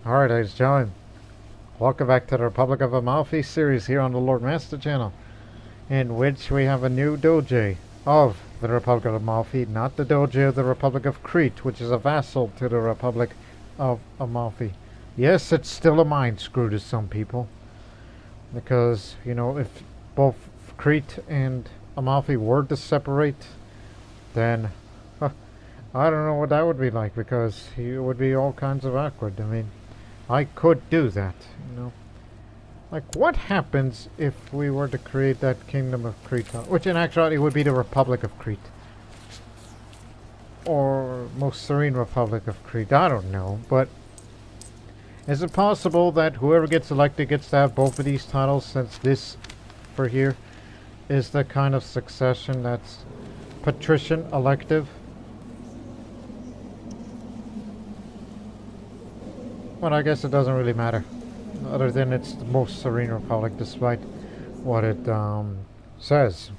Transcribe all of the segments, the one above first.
Alright, ladies and gentlemen, welcome back to the Republic of Amalfi series here on the Lord Master channel, in which we have a new Doge of the Republic of Amalfi, not the Doge of the Republic of Crete, which is a vassal to the Republic of Amalfi. Yes, it's still a mind screw to some people, because, you know, if both Crete and Amalfi were to separate, then I don't know what that would be like, because it would be all kinds of awkward. I mean, I could do that, you know. Like, what happens if we were to create that Kingdom of Crete, which in actuality would be the Republic of Crete, or Most Serene Republic of Crete, I don't know, but is it possible that whoever gets elected gets to have both of these titles, since this for here is the kind of succession that's patrician elective? Well, I guess it doesn't really matter, other than it's the Most Serene Republic, despite what it says.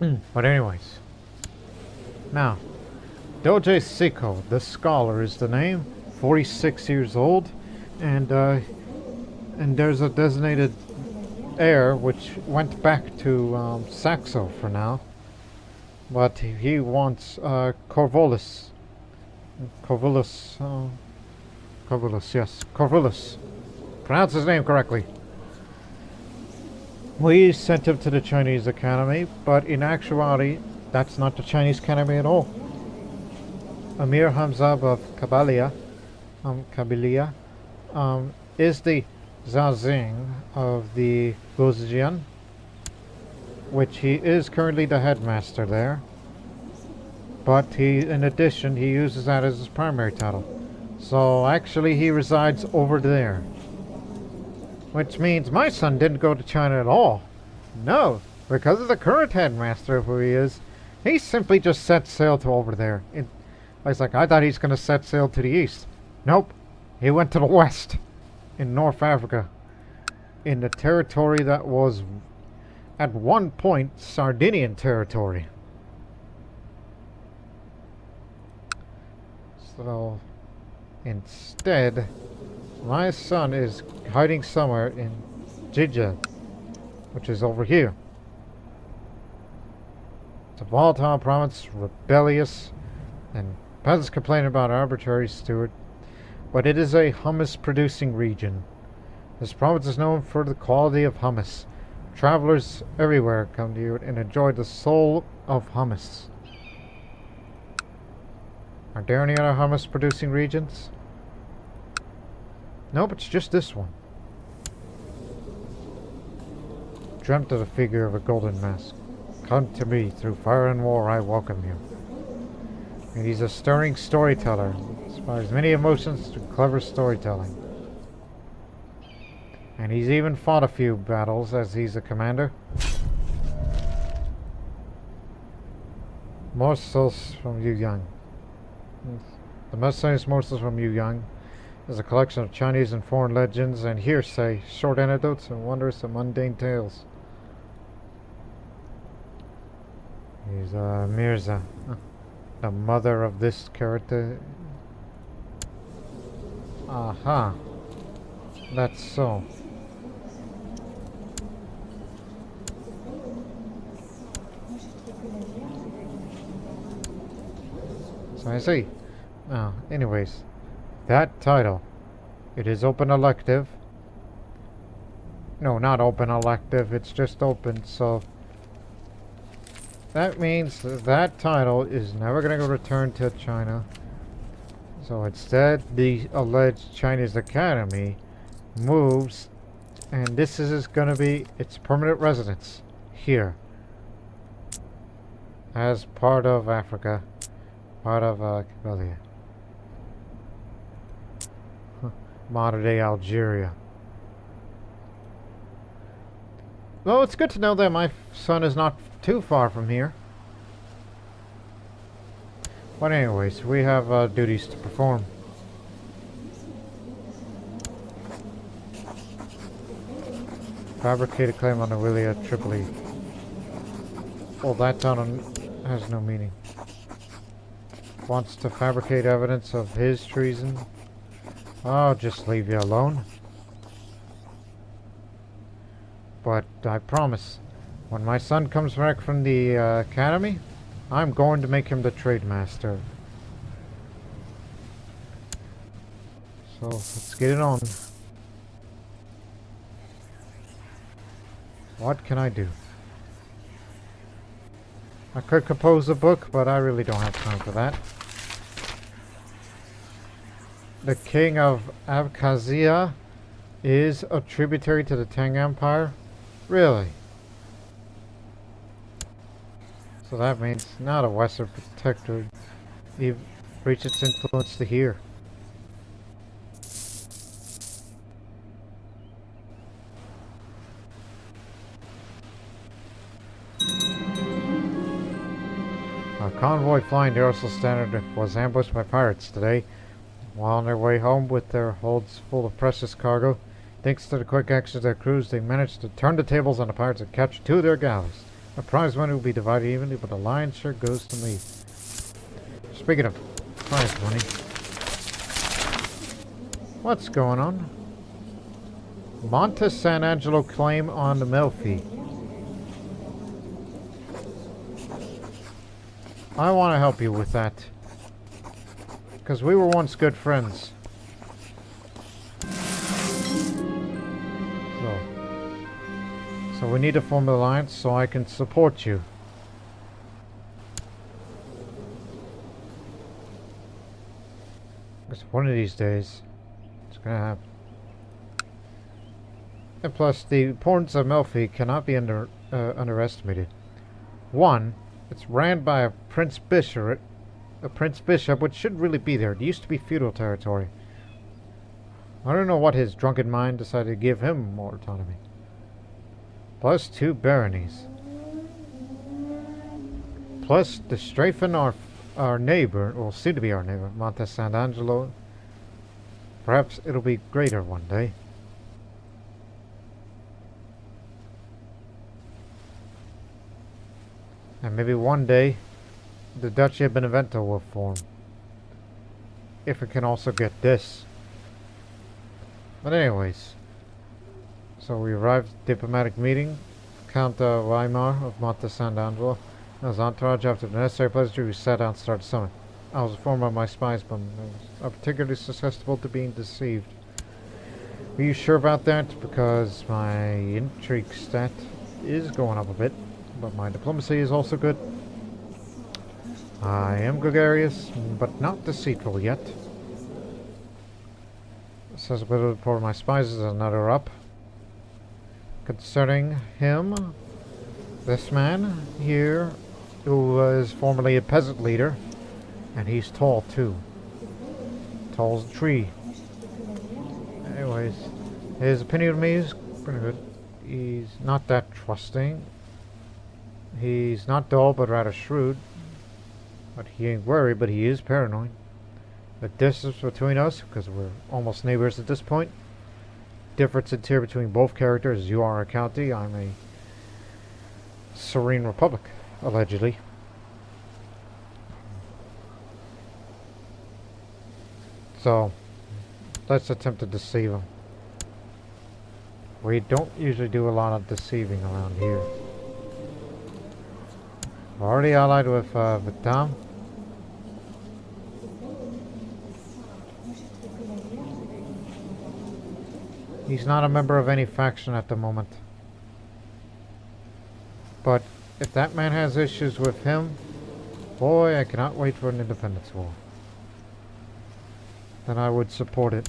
But anyways, now, Doge Sico, the scholar, is the name. 46 years old, and there's a designated heir which went back to Saxo for now, but he wants Corvulus. Corvulus, Corvulus, yes, Corvulus. Pronounce his name correctly. We sent him to the Chinese Academy, but in actuality, that's not the Chinese Academy at all. Amir Hamzab of Kabylia, is the Zazing of the Guzian, which he is currently the headmaster there. But in addition, he uses that as his primary title. So actually he resides over there. Which means my son didn't go to China at all. No, because of the current headmaster of who he is, he simply just set sail to over there. I was like, I thought he's going to set sail to the east. Nope, he went to the west, in North Africa, in the territory that was, at one point, Sardinian territory. So, instead, my son is hiding somewhere in Jidja, which is over here. It's a volatile province, rebellious, and peasants complain about arbitrary steward, but it is a hummus-producing region. This province is known for the quality of hummus. Travelers everywhere come to you and enjoy the soul of hummus. Are there any other hummus-producing regions? Nope, it's just this one. Dreamt of the figure of a golden mask. Come to me, through fire and war I welcome you. And he's a stirring storyteller. Inspires many emotions through clever storytelling. And he's even fought a few battles as he's a commander. Morsels from Yu Yang. The most famous morsels from Yu Yang is a collection of Chinese and foreign legends and hearsay, short anecdotes and wondrous and mundane tales. He's Mirza, the mother of this character. Aha, that's so. So I see. Anyways, that title, it is open elective. No, not open elective, it's just open, so that means that title is never going to return to China. So instead, the alleged Chinese Academy moves, and this is going to be its permanent residence here, as part of Africa, part of Kabylia. Modern day Algeria. Well, it's good to know that my son is not too far from here. But anyways, we have duties to perform. Fabricate a claim on the Willia Tripoli. Oh, that town has no meaning. Wants to fabricate evidence of his treason. I'll just leave you alone. But I promise, when my son comes back from the academy, I'm going to make him the trade master. So let's get it on. What can I do? I could compose a book, but I really don't have time for that. The King of Abkhazia is a tributary to the Tang Empire? Really? So that means not a Western protectorate. You've reached its influence to here. A convoy flying the Ursel Standard was ambushed by pirates today. While on their way home with their holds full of precious cargo, thanks to the quick actions of their crews, they managed to turn the tables on the pirates and capture 2 of their galleys. The prize money will be divided evenly, but the lion's share goes to me. Speaking of prize money, what's going on? Monte San Angelo claim on the Amalfi. I want to help you with that. Because we were once good friends. So we need to form an alliance so I can support you. Because one of these days, it's going to happen. And plus, the importance of Amalfi cannot be underestimated. One, it's ran by a prince bishop, which shouldn't really be there. It used to be feudal territory. I don't know what his drunken mind decided to give him more autonomy. Plus 2 baronies. Plus to strengthen our neighbor, well, soon to be our neighbor, Monte Sant'Angelo. Perhaps it'll be greater one day. And maybe one day, the Duchy of Benevento will form. If it can also get this. But anyways. So we arrived at the diplomatic meeting. Count Weimar of Monte Sant'Angelo and his entourage, after the necessary pleasantry, we sat down and started the summit. I was informed by my spies, but I was particularly susceptible to being deceived. Are you sure about that? Because my intrigue stat is going up a bit, but my diplomacy is also good. I am gregarious, but not deceitful yet. Says a bit of the report of my spies is another up. Concerning him, this man here, who was formerly a peasant leader, and he's tall too. Tall as a tree. Anyways, his opinion of me is pretty good. He's not that trusting. He's not dull, but rather shrewd. But he ain't worried, but he is paranoid. The distance between us, because we're almost neighbors at this point. Difference in tier between both characters. You are a county, I'm a serene republic, allegedly. So, let's attempt to deceive him. We don't usually do a lot of deceiving around here. We're already allied with Vitam. He's not a member of any faction at the moment. But if that man has issues with him, boy, I cannot wait for an independence war. Then I would support it.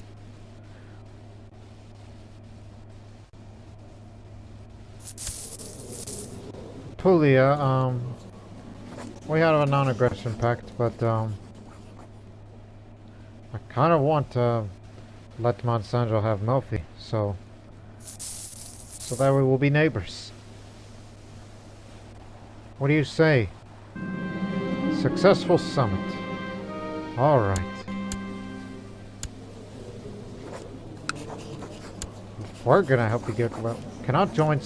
Puglia, we have a non-aggression pact, but I kind of want to let Monsanto have Amalfi, so that way we'll be neighbors. What do you say? Successful summit. Alright. We're gonna help you get well. Cannot join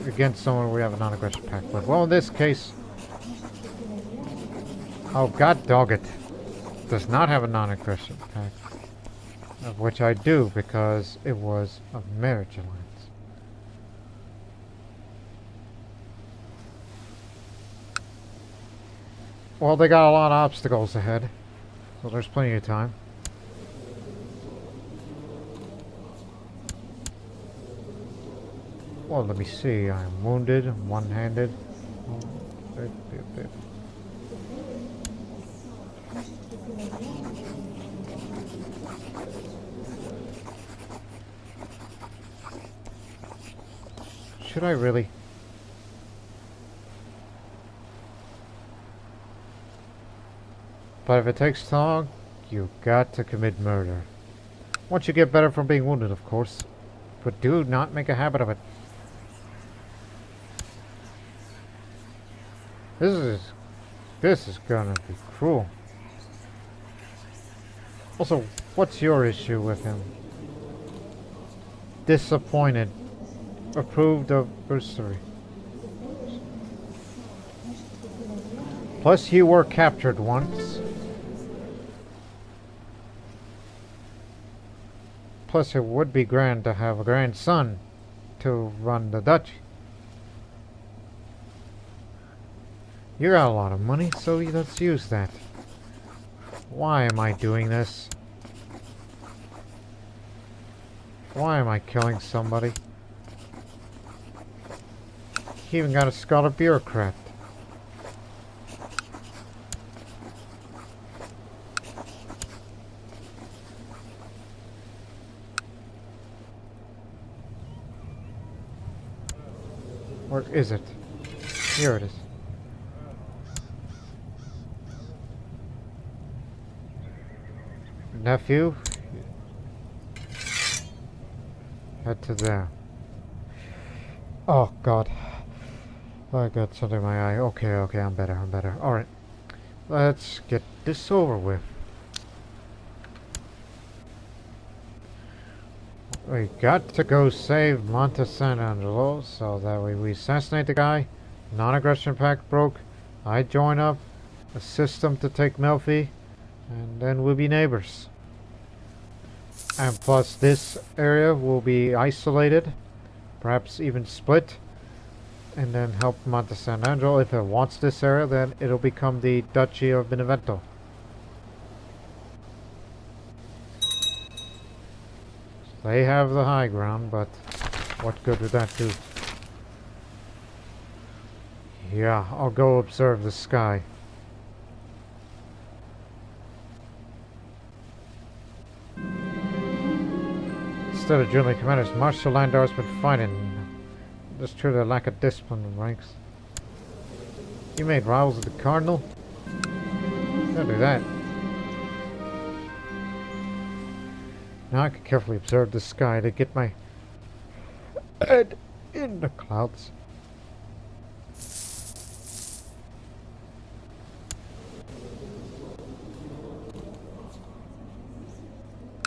against someone we have a non-aggression pact with. Well, in this case, oh god dog it, does not have a non-aggression pact. Of which I do, because it was a marriage alliance. Well, they got a lot of obstacles ahead, so there's plenty of time. Well, let me see. I'm wounded, I'm one-handed. Should I really? But if it takes too long, you got to commit murder. Once you get better from being wounded, of course. But do not make a habit of it. This is gonna be cruel. Also, what's your issue with him? Disappointed. Approved of bursary. Plus you were captured once. Plus it would be grand to have a grandson to run the duchy. You got a lot of money, so let's use that. Why am I doing this? Why am I killing somebody? He even got a scholar bureaucrat. Where is it? Here it is. Nephew? Head to there. Oh, God. I got something in my eye. Okay, I'm better. Alright. Let's get this over with. We got to go save Monte San Angelo, so that way we assassinate the guy. Non-aggression pact broke. I join up, assist them to take Melfi, and then we'll be neighbors. And plus this area will be isolated, perhaps even split, and then help Monte San Angelo. If it wants this area, then it'll become the Duchy of Benevento. They have the high ground, but what good would that do? Yeah, I'll go observe the sky. Instead of junior commanders, Marshal Landar's been fighting. Just true to lack of discipline in ranks. You made rivals with the Cardinal? Don't do that. Now I can carefully observe the sky to get my head in the clouds.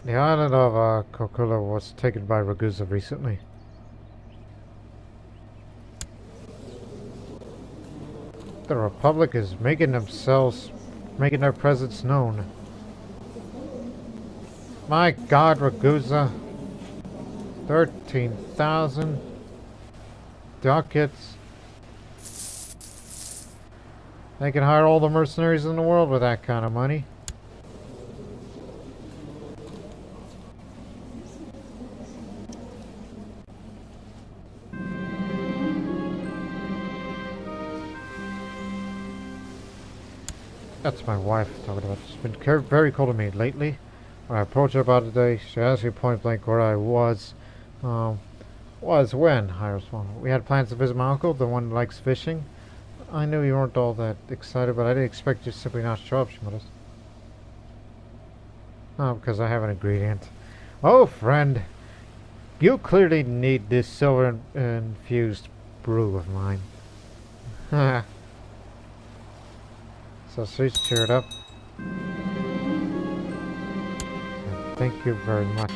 The island of Kokula was taken by Ragusa recently. The Republic is making their presence known. My God, Ragusa. 13,000 ducats. They can hire all the mercenaries in the world with that kind of money. That's my wife talking about. She's been very cold to me lately. When I approached her about it today, she asked me point blank where I was. When? I responded. We had plans to visit my uncle, the one who likes fishing. I knew you weren't all that excited, but I didn't expect you to simply not show up, she muttered. Oh, because I have an ingredient. Oh, friend. You clearly need this silver infused brew of mine. So she's cheered up. Thank you very much.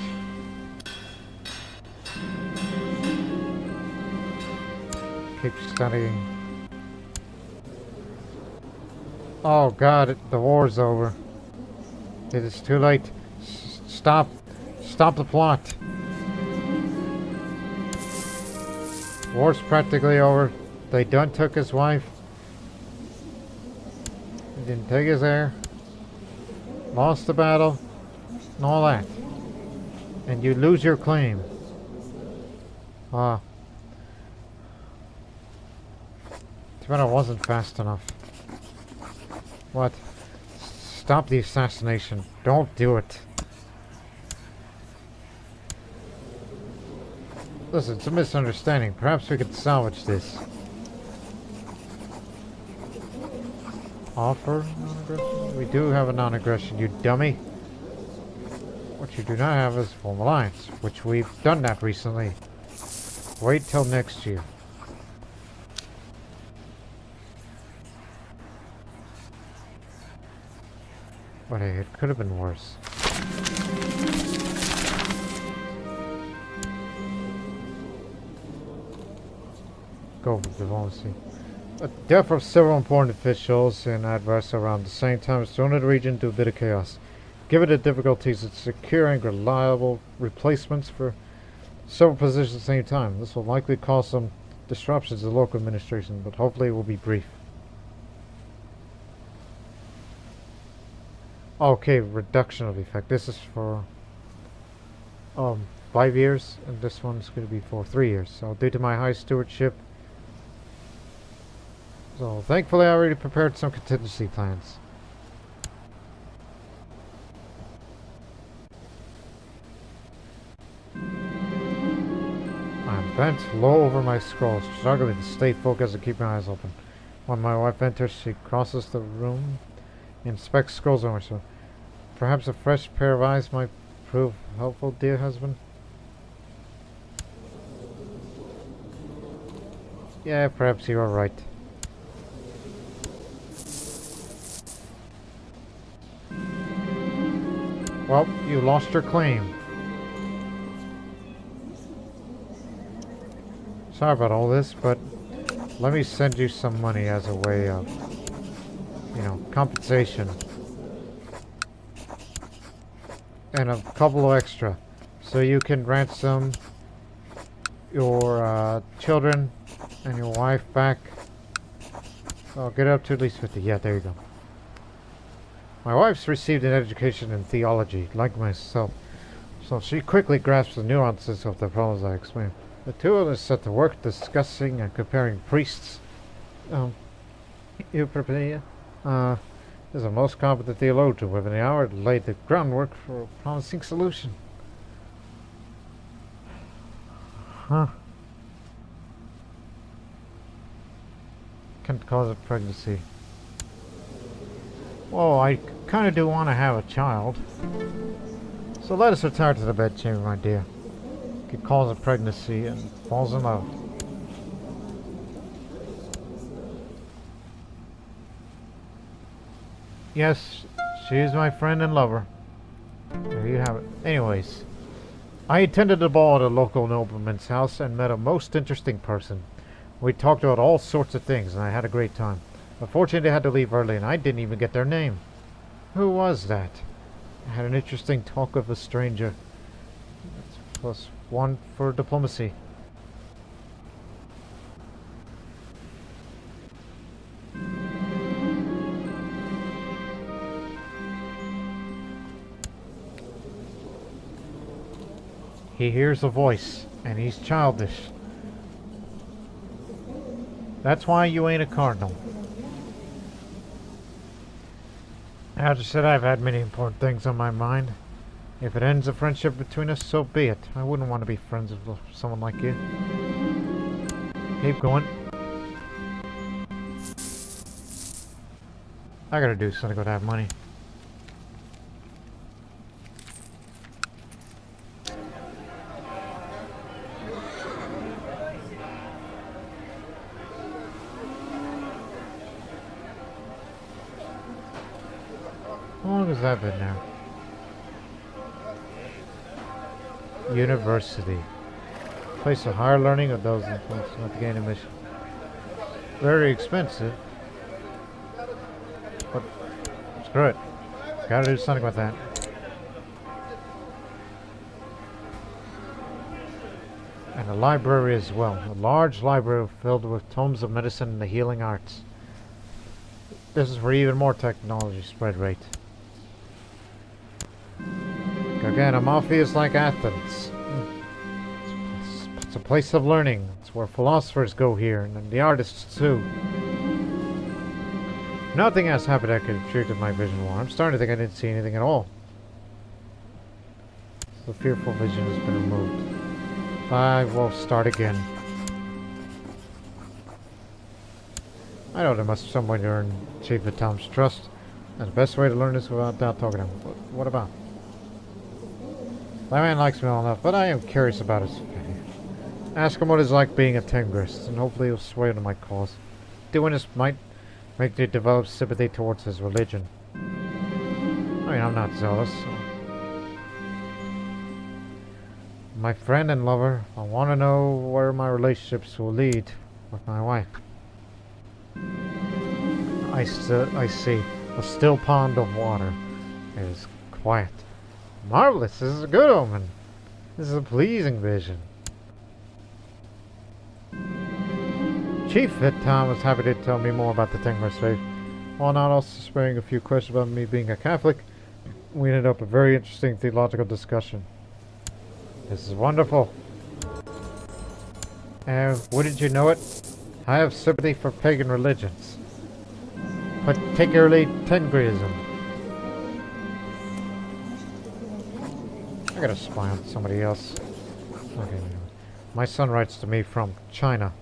Keep studying. Oh God, the war's over. It is too late. Stop. stop the plot. War's practically over. They done took his wife. They didn't take his heir. Lost the battle. And all that. And you lose your claim. Too bad I wasn't fast enough. What? Stop the assassination. Don't do it. Listen, it's a misunderstanding. Perhaps we could salvage this. Offer non-aggression? We do have a non-aggression, you dummy. What you do not have is form alliance, which we've done that recently. Wait till next year. But hey, it could have been worse. Go with diplomacy. The death of several important officials and adverse around the same time has thrown the region to a bit of chaos. Given the difficulties in securing reliable replacements for several positions at the same time, this will likely cause some disruptions to the local administration, but hopefully it will be brief. Okay, reduction of effect. This is for 5 years, and this one's going to be for 3 years. So due to my high stewardship, so thankfully I already prepared some contingency plans. I'm bent low over my scrolls, struggling to stay focused and keep my eyes open. When my wife enters, she crosses the room, inspects scrolls on herself. Perhaps a fresh pair of eyes might prove helpful, dear husband. Yeah, perhaps you are right. Well, you lost your claim. Sorry about all this, but let me send you some money as a way of, compensation. And a couple of extra. So you can ransom your children and your wife back. I'll get up to at least 50. Yeah, there you go. My wife's received an education in theology, like myself, so she quickly grasps the nuances of the problems I explain. The two of us set to work discussing and comparing priests. Eupropedia is a most competent theologian. Within an hour, laid the groundwork for a promising solution. Huh. Can cause a pregnancy. Well, I kind of do want to have a child. So let us retire to the bedchamber, my dear. Could cause a pregnancy and falls in love. Yes, she is my friend and lover. There you have it. Anyways, I attended a ball at a local nobleman's house and met a most interesting person. We talked about all sorts of things and I had a great time. Unfortunately, they had to leave early and I didn't even get their name. Who was that? I had an interesting talk with a stranger. That's +1 for diplomacy. He hears a voice, and he's childish. That's why you ain't a cardinal. As I said, I've had many important things on my mind. If it ends a friendship between us, so be it. I wouldn't want to be friends with someone like you. Keep going. I gotta do something with that money. How long has that been now? University. Place of higher learning of those influenced not to gain admission. Very expensive. But screw it. Gotta do something with that. And a library as well. A large library filled with tomes of medicine and the healing arts. This is for even more technology spread rate. Again, Amalfi is like Athens. It's a place of learning. It's where philosophers go here, and the artists too. Nothing has happened that could have triggered my vision more. I'm starting to think I didn't see anything at all. The fearful vision has been removed. I will start again. I know there must be some way to earn Chief of Tom's trust. And the best way to learn this without talking to him. But what about? That man likes me well enough, but I am curious about his opinion. Ask him what it's like being a Tengrist, and hopefully he'll sway to my cause. Doing this might make me develop sympathy towards his religion. I mean, I'm not zealous. So. My friend and lover, I want to know where my relationships will lead with my wife. I see a still pond of water. It is quiet. Marvelous, this is a good omen. This is a pleasing vision. Chief Tom was happy to tell me more about the Tengrist faith, while not also sparing a few questions about me being a Catholic. We ended up a very interesting theological discussion. This is wonderful. And wouldn't you know it, I have sympathy for pagan religions, particularly Tengrism. I gotta spy on somebody else. Okay, my son writes to me from China.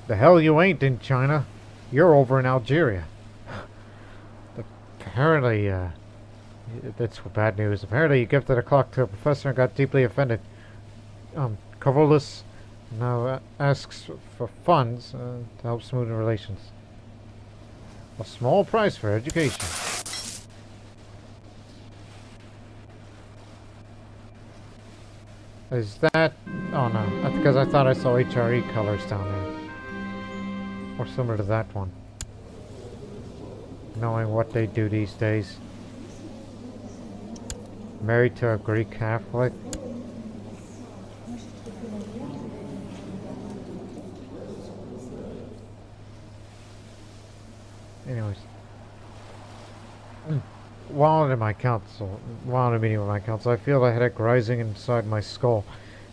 The hell you ain't in China. You're over in Algeria. Apparently, that's bad news. Apparently you gifted a clock to a professor and got deeply offended. Carolus now asks for funds to help smoothen relations. A small price for education. Is that... oh no, that's because I thought I saw HRE colors down there. Or similar to that one. Knowing what they do these days. Married to a Greek Catholic. Anyways. While in a meeting with my council, I feel a headache rising inside my skull,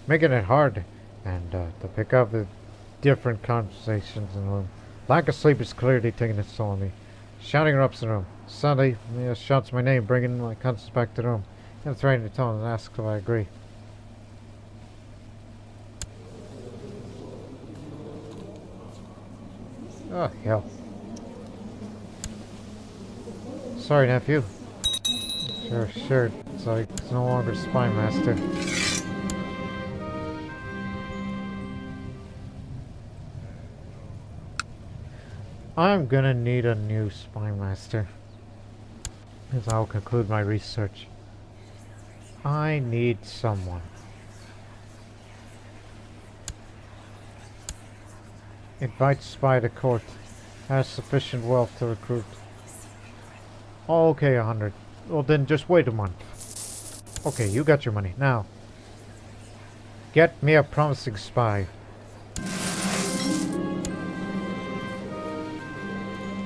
making it hard and to pick up the different conversations in the room. Lack of sleep is clearly taking its toll on me. Shouting erupts in the room. Suddenly, Mia shouts my name, bringing my conscience back to the room. In a threatening tone, and asks if I agree. Oh, hell. Sorry, nephew. Sure. It's no longer Spy Master. I'm gonna need a new Spy Master. As I'll conclude my research. I need someone. Invite spy to court. Has sufficient wealth to recruit. Okay, 100. Well then just wait a month. Okay, you got your money. Now, get me a promising spy.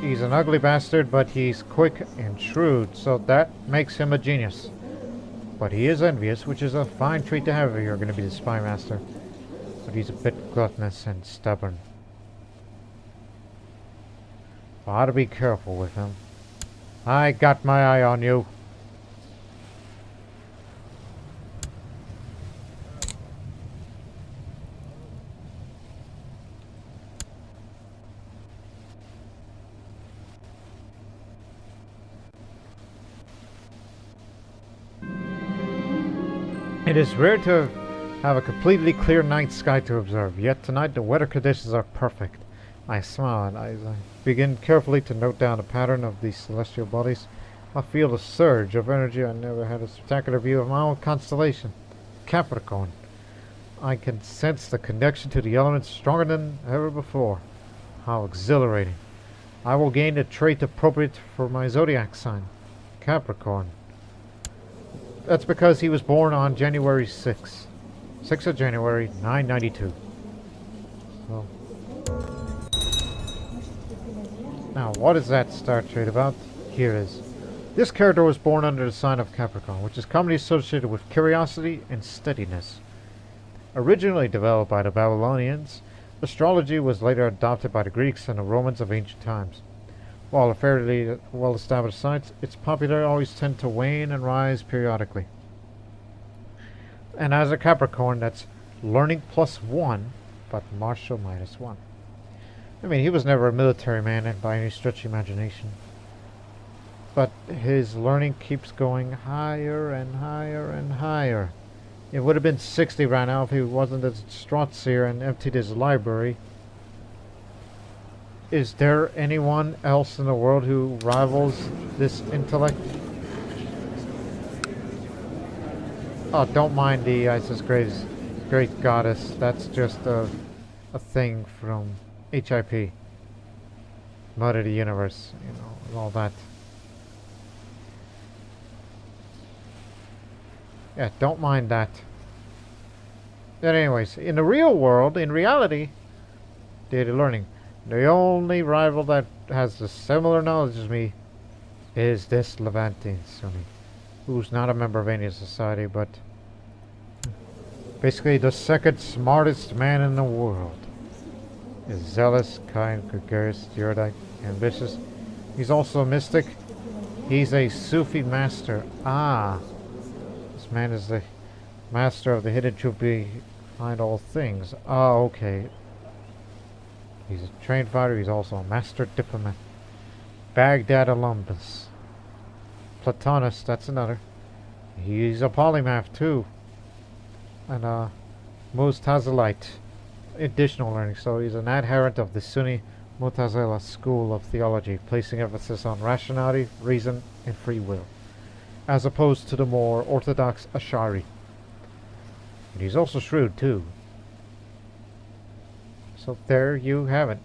He's an ugly bastard, but he's quick and shrewd, so that makes him a genius. But he is envious, which is a fine trait to have if you're going to be the spy master. But he's a bit gluttonous and stubborn. I ought to be careful with him. I got my eye on you. It is rare to have a completely clear night sky to observe, yet tonight the weather conditions are perfect. I smile and I begin carefully to note down the pattern of these celestial bodies. I feel a surge of energy. I never had a spectacular view of my own constellation, Capricorn. I can sense the connection to the elements stronger than ever before. How exhilarating. I will gain a trait appropriate for my zodiac sign, Capricorn. That's because he was born on January 6th. 6th of January, 992. Well. Now, what is that star trait about? Here it is. This character was born under the sign of Capricorn, which is commonly associated with curiosity and steadiness. Originally developed by the Babylonians, astrology was later adopted by the Greeks and the Romans of ancient times. While a fairly well-established science, its popularity always tended to wane and rise periodically. And as a Capricorn, that's learning +1, but martial -1. I mean, he was never a military man by any stretch of imagination. But his learning keeps going higher and higher and higher. It would have been 60 right now if he wasn't a Strotseer and emptied his library. Is there anyone else in the world who rivals this intellect? Oh, don't mind the Isis Great Goddess. That's just a thing from HIP. Mud of the Universe, you know, and all that. Yeah, don't mind that. But anyways, in the real world, in reality, data learning, the only rival that has the similar knowledge as me is this Levantine Sunni, who's not a member of any society, but basically the second smartest man in the world. Is zealous, kind, gregarious, erudite, ambitious. He's also a mystic. He's a Sufi master. Ah, this man is the master of the hidden truth behind all things. Ah, okay. He's a trained fighter. He's also a master diplomat. Baghdad alumnus. Platonist, that's another. He's a polymath too. And Mutazilite. Additional learning. So he's an adherent of the Sunni Mutazila school of theology, placing emphasis on rationality, reason, and free will, as opposed to the more orthodox Ash'ari. And he's also shrewd too. So there you have it.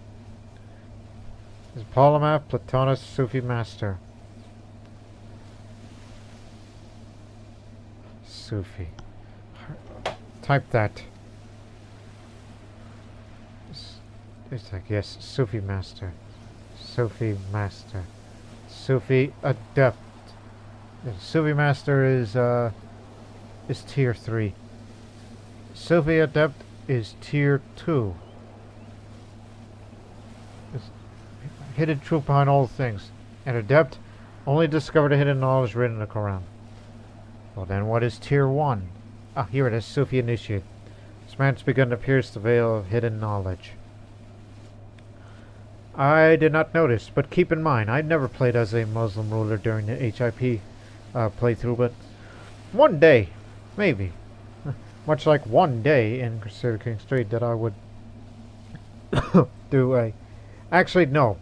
He's a polymath, Platonist, Sufi master. Sufi. Type that. It's like, yes, Sufi master. Sufi master. Sufi adept. The Sufi master is tier 3. Sufi adept is tier 2. It's hidden truth behind all things. And adept only discovered a hidden knowledge written in the Quran. Well then, what is tier 1? Ah, here it is, Sufi initiate. This man's begun to pierce the veil of hidden knowledge. I did not notice, but keep in mind, I never played as a Muslim ruler during the HIP playthrough, but one day, maybe, much like one day in Crusader Kings 3, that I would do a... Actually, no.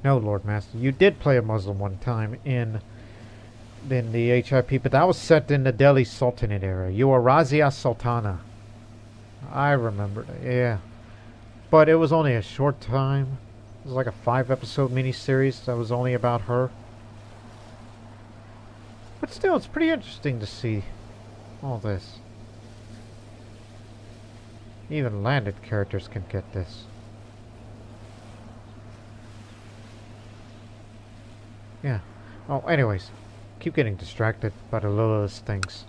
No, Lord Master. You did play a Muslim one time in the HIP, but that was set in the Delhi Sultanate era. You were Razia Sultana. I remember that, yeah. But it was only a short time. It was like a 5-episode miniseries that was only about her. But still, it's pretty interesting to see all this. Even landed characters can get this. Yeah. Oh, anyways. Keep getting distracted by the littlest things.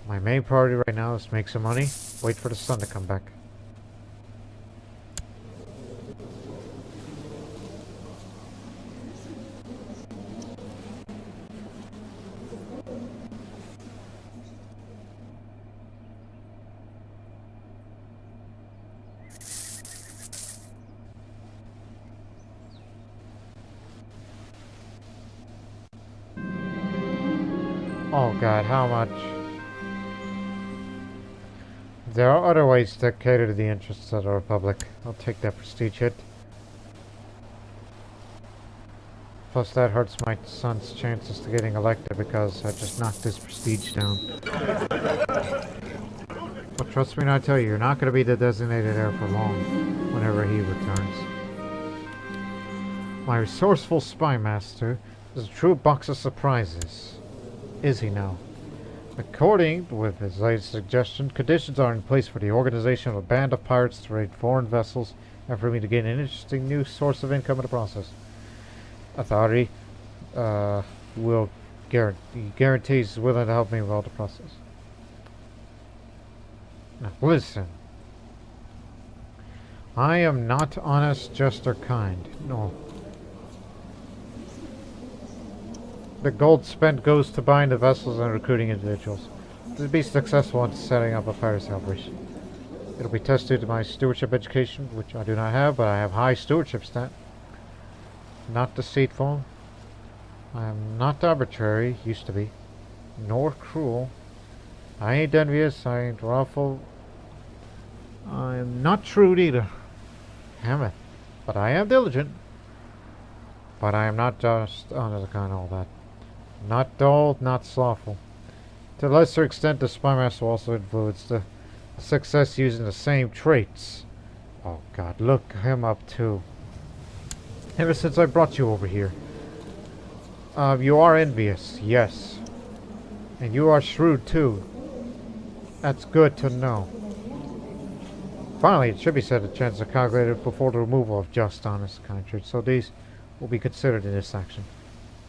My main priority right now is to make some money, wait for the sun to come back. Oh god, how much? There are other ways to cater to the interests of the Republic. I'll take that prestige hit. Plus that hurts my son's chances to getting elected because I just knocked his prestige down. But trust me when I tell you, you're not going to be the designated heir for long, whenever he returns. My resourceful spy master is a true box of surprises. Is he now? According with his latest suggestion, conditions are in place for the organization of a band of pirates to raid foreign vessels and for me to gain an interesting new source of income in the process. Authority will guarantees willing to help me with all the process. Now listen. I am not honest, just, or kind. No. The gold spent goes to buying the vessels and recruiting individuals. To be successful in setting up a piracy operation. It'll be tested to my stewardship education, which I do not have, but I have high stewardship stat. Not deceitful. I am not arbitrary, used to be. Nor cruel. I ain't envious, I ain't wrathful. I am not shrewd either. Damn it. But I am diligent. But I am not just under the kind of all that. Not dull, not slothful. To a lesser extent, the spy master also influenced the success using the same traits. Oh god, look him up too. Ever since I brought you over here. You are envious, yes. And you are shrewd too. That's good to know. Finally, it should be said the chances are calculated before the removal of just, honest, kind traits, so these will be considered in this action.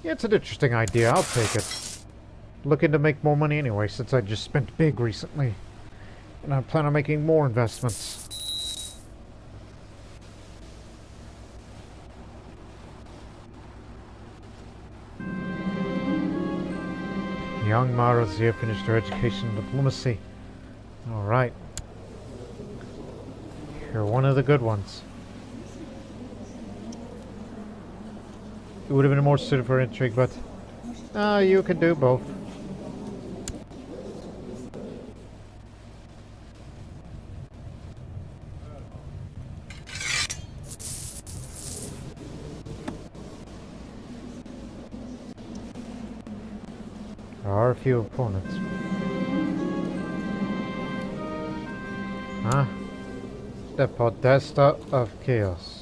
Yeah, it's an interesting idea, I'll take it. Looking to make more money anyway, since I just spent big recently. And I plan on making more investments. Young models here finished their education in diplomacy. Alright. You're one of the good ones. It would have been more suited for intrigue, but you can do both. There are a few opponents. Huh? The Podesta of Chaos.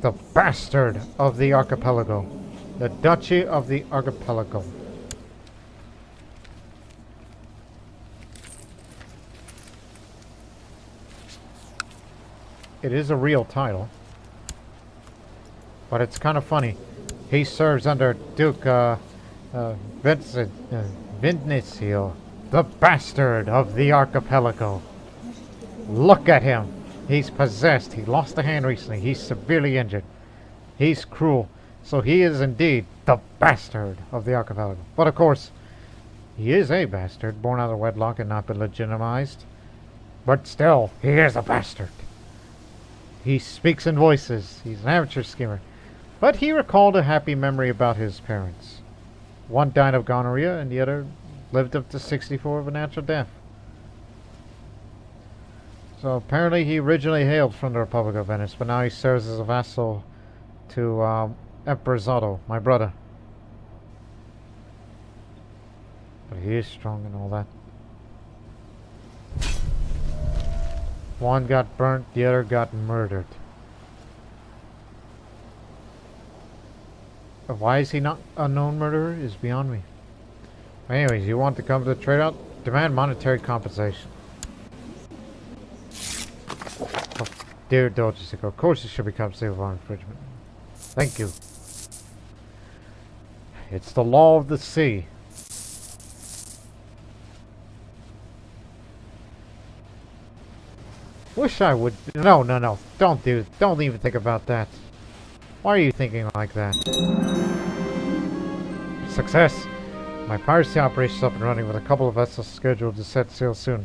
The bastard of the archipelago. The Duchy of the Archipelago. It is a real title. But it's kind of funny. He serves under Duke Vinicio, the bastard of the archipelago. Look at him. He's possessed. He lost a hand recently. He's severely injured. He's cruel. So he is indeed the bastard of the archipelago. But of course, he is a bastard, born out of wedlock and not been legitimized. But still, he is a bastard. He speaks in voices. He's an amateur schemer. But he recalled a happy memory about his parents. One died of gonorrhea and the other lived up to 64 of a natural death. So apparently he originally hailed from the Republic of Venice, but now he serves as a vassal to Emperor Zotto, my brother. But he is strong and all that. One got burnt, the other got murdered. Why is he not a known murderer is beyond me. Anyways, you want to come to the trade out? Demand monetary compensation. Oh, dear Doge Sico, of course you should be compensated for infringement. Thank you. It's the law of the sea. Wish I would. No. Don't even think about that. Why are you thinking like that? Success! My piracy operation is up and running with a couple of vessels scheduled to set sail soon.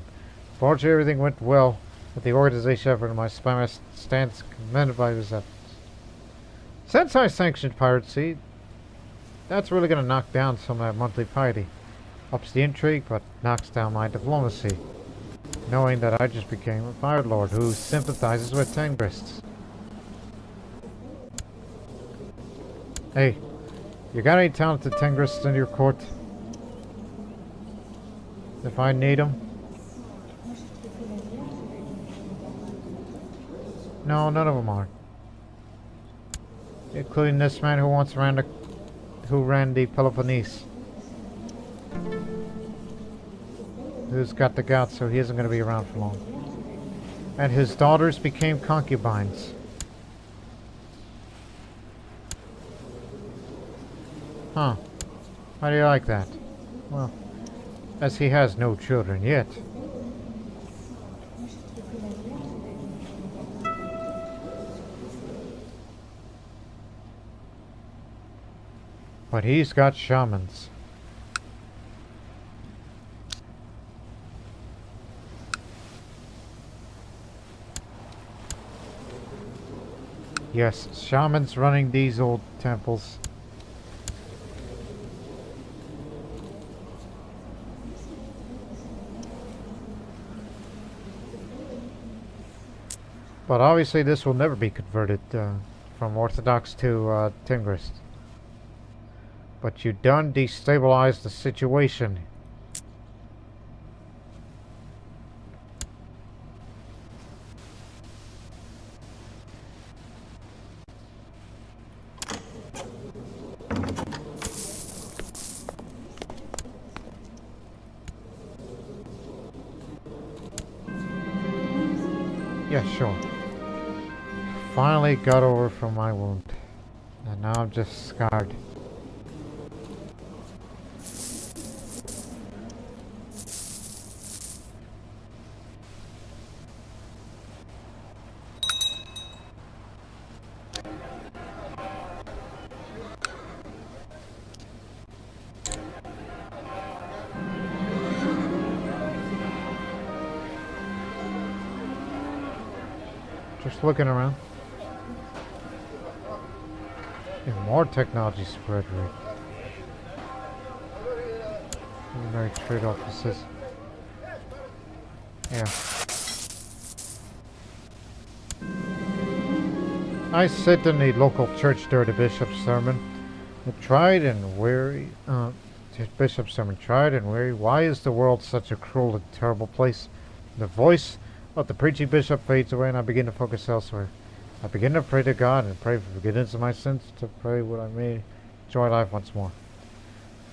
Fortunately, everything went well with the organization effort and my spy master stands commended by his efforts. Since I sanctioned piracy, that's really going to knock down some of that monthly piety. Ups the intrigue, but knocks down my diplomacy. Knowing that I just became a pirate lord who sympathizes with Tengrists. Hey, you got any talented Tengrists in your court? If I need them? No, none of them are. Including this man who wants Miranda who ran the Peloponnese. Who's got the gout, so he isn't going to be around for long. And his daughters became concubines. Huh. How do you like that? Well, as he has no children yet. But he's got shamans. Yes, shamans running these old temples. But obviously this will never be converted from Orthodox to Tingrist. But you done destabilized the situation. Yeah, sure. Finally got over from my wound. And now I'm just scarred. Just looking around. And more technology spread rate. Very trade offices. Yeah. I sit in the local church during the bishop's sermon. Tried and weary. Bishop's sermon. Tried and weary. Why is the world such a cruel and terrible place? The voice of the preaching bishop fades away, and I begin to focus elsewhere. I begin to pray to God and pray for forgiveness of my sins, to pray what I may enjoy life once more.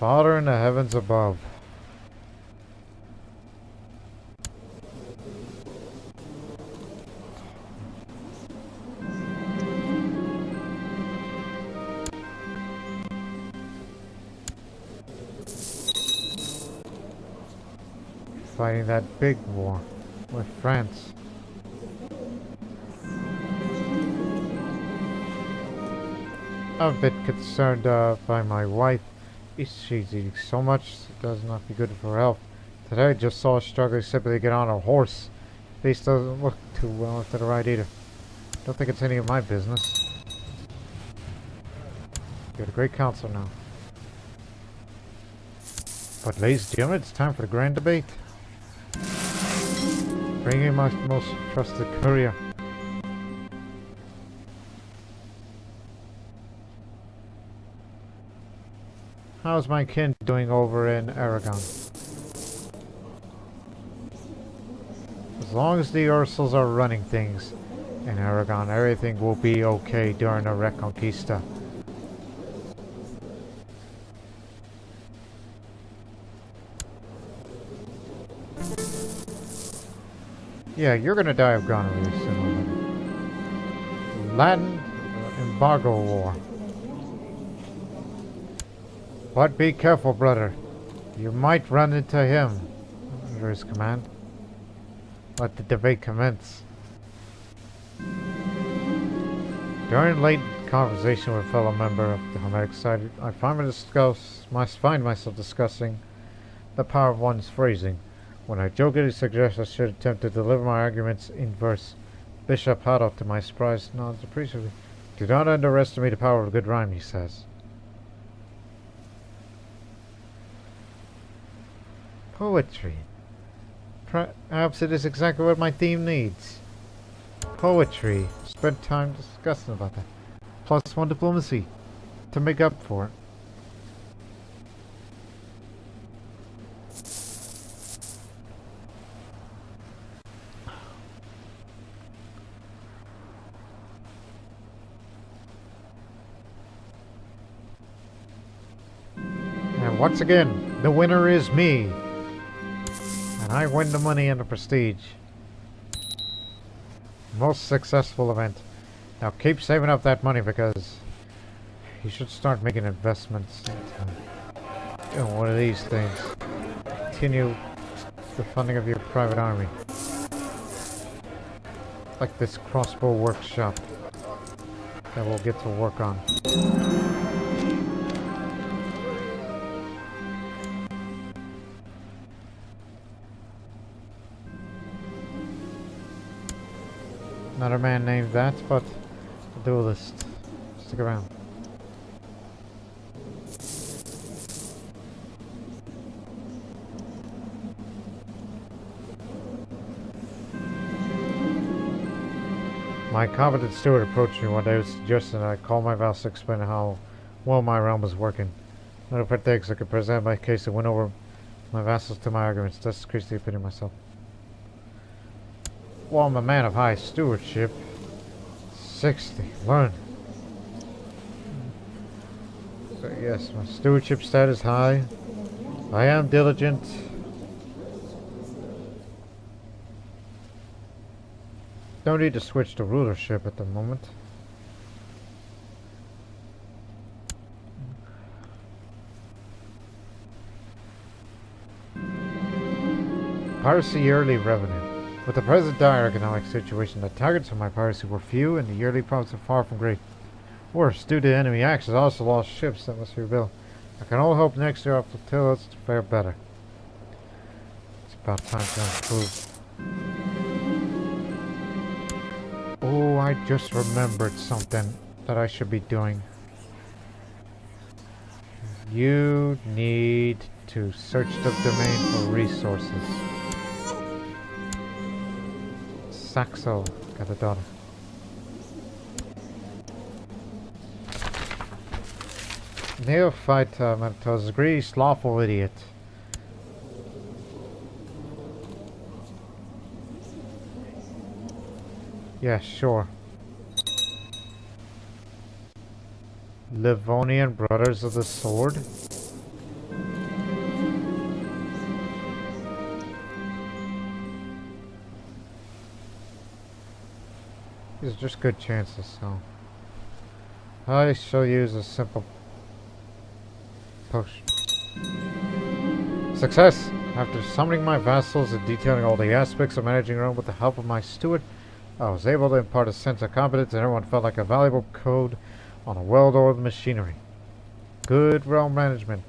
Father in the heavens above. Fighting that big war with France. I'm a bit concerned by my wife. She's eating so much, it does not be good for her health. Today I just saw her struggling simply to get on a horse. Face doesn't look too well to the right either. Don't think it's any of my business. You're a great counsel now. But ladies and gentlemen, it's time for the grand debate. Bring in my most trusted courier. How's my kin doing over in Aragon? As long as the Ursals are running things in Aragon, everything will be okay during the Reconquista. Yeah, you're gonna die of gonorrhea soon. Latin embargo war. But be careful, brother. You might run into him under his command. Let the debate commence. During late conversation with a fellow member of the Hermetic side, I find myself discussing the power of one's phrasing. When I jokingly suggest I should attempt to deliver my arguments in verse, Bishop Hado, to my surprise, nods appreciatively. Do not underestimate the power of a good rhyme, he says. Poetry. Perhaps it is exactly what my theme needs. Poetry. Spend time discussing about that. Plus one diplomacy to make up for it. And once again, the winner is me. And I win the money and the prestige. Most successful event. Now keep saving up that money because you should start making investments into one of these things. Continue the funding of your private army. Like this crossbow workshop that we'll get to work on. Another man named that, but a duelist. Stick around. My competent steward approached me one day and suggested that I call my vassal to explain how well my realm was working. No pretext I could present my case and win over my vassals to my arguments, thus increase the opinion of myself. Well, I'm a man of high stewardship. 60. Learn. So yes, my stewardship status is high. I am diligent. Don't need to switch to rulership at the moment. Piracy yearly revenue. With the present dire economic situation, the targets of my piracy were few and the yearly profits are far from great. Worse, due to enemy actions, I also lost ships that must be rebuilt. I can only hope next year our flotillas to fare better. It's about time to improve. Oh, I just remembered something that I should be doing. You need to search the domain for resources. Saxo got a daughter. Neophyte Mentos, a greedy, slothful idiot. Yeah, sure. Livonian Brothers of the Sword. These are just good chances, so I shall use a simple potion. Success! After summoning my vassals and detailing all the aspects of managing Rome with the help of my steward, I was able to impart a sense of competence and everyone felt like a valuable code on a well-oiled machinery. Good realm management.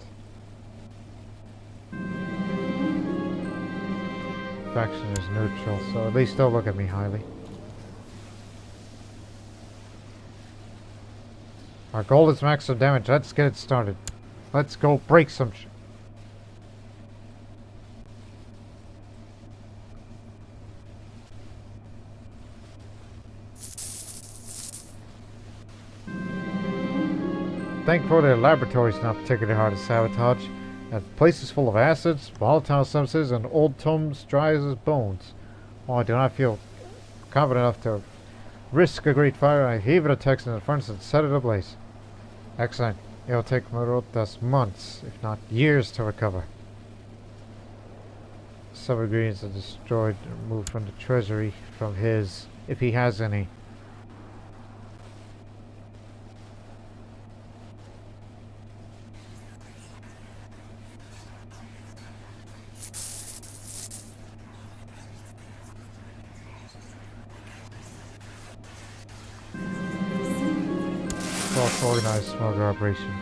Faction is neutral, so at least don't look at me highly. Our goal is maximum damage. Let's get it started. Let's go break some shit. Thankfully, the laboratory is not particularly hard to sabotage. The place is full of acids, volatile substances, and old tomes dry as bones. While I do not feel confident enough to risk a great fire, I heave it a text in the furnace and set it ablaze. Excellent. It will take Marotas months, if not years, to recover. Some ingredients are destroyed and removed from the treasury from his, if he has any. Organized smuggler operation,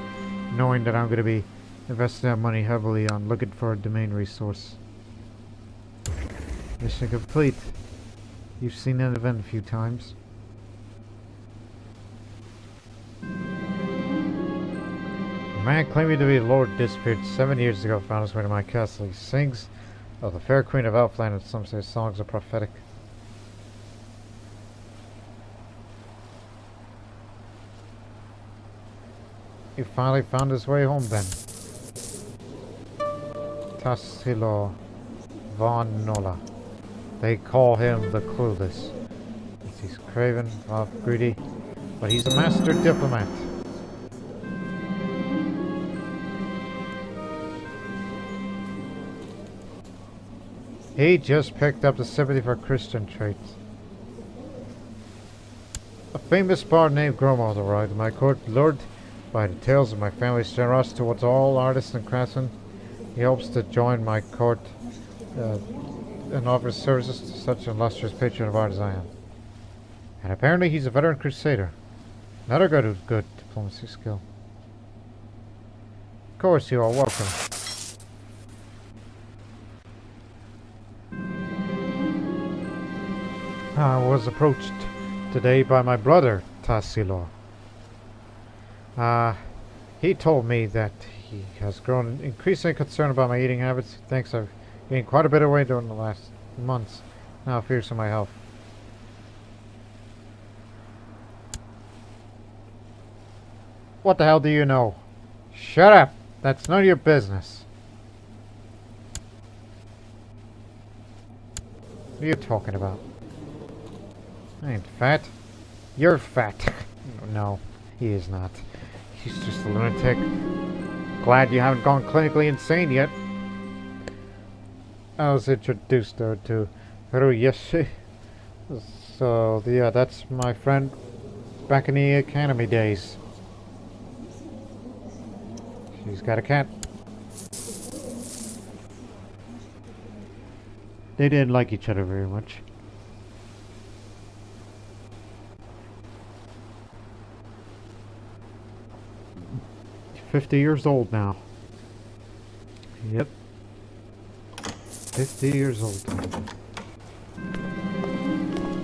knowing that I'm going to be investing that money heavily on looking for a domain resource. Mission complete. You've seen that event a few times. The man claiming to be the Lord disappeared 7 years ago, found his way to my castle. He sings of the fair queen of Elfland, and some say his songs are prophetic. He finally found his way home then. Tassilo von Nola. They call him the Clueless. He's craven, rough, greedy, but he's a master diplomat. He just picked up the sympathy for Christian traits. A famous bard named Gromald arrived in my court, lured by the tales of my family's generosity towards all artists and craftsmen. He hopes to join my court and offers services to such an illustrious patron of art as I am. And apparently he's a veteran crusader. Another guy with good diplomacy skill. Of course, you are welcome. I was approached today by my brother, Tassilo. He told me that he has grown increasingly concerned about my eating habits. He thinks I've gained quite a bit of weight during the last months. Now fears for my health. What the hell do you know? Shut up! That's none of your business. What are you talking about? I ain't fat. You're fat. No, he is not. He's just a lunatic. Glad you haven't gone clinically insane yet. I was introduced her to Hiroyoshi. So, yeah, that's my friend back in the academy days. She's got a cat. They didn't like each other very much. She's 50 years old now. Yep. 50 years old.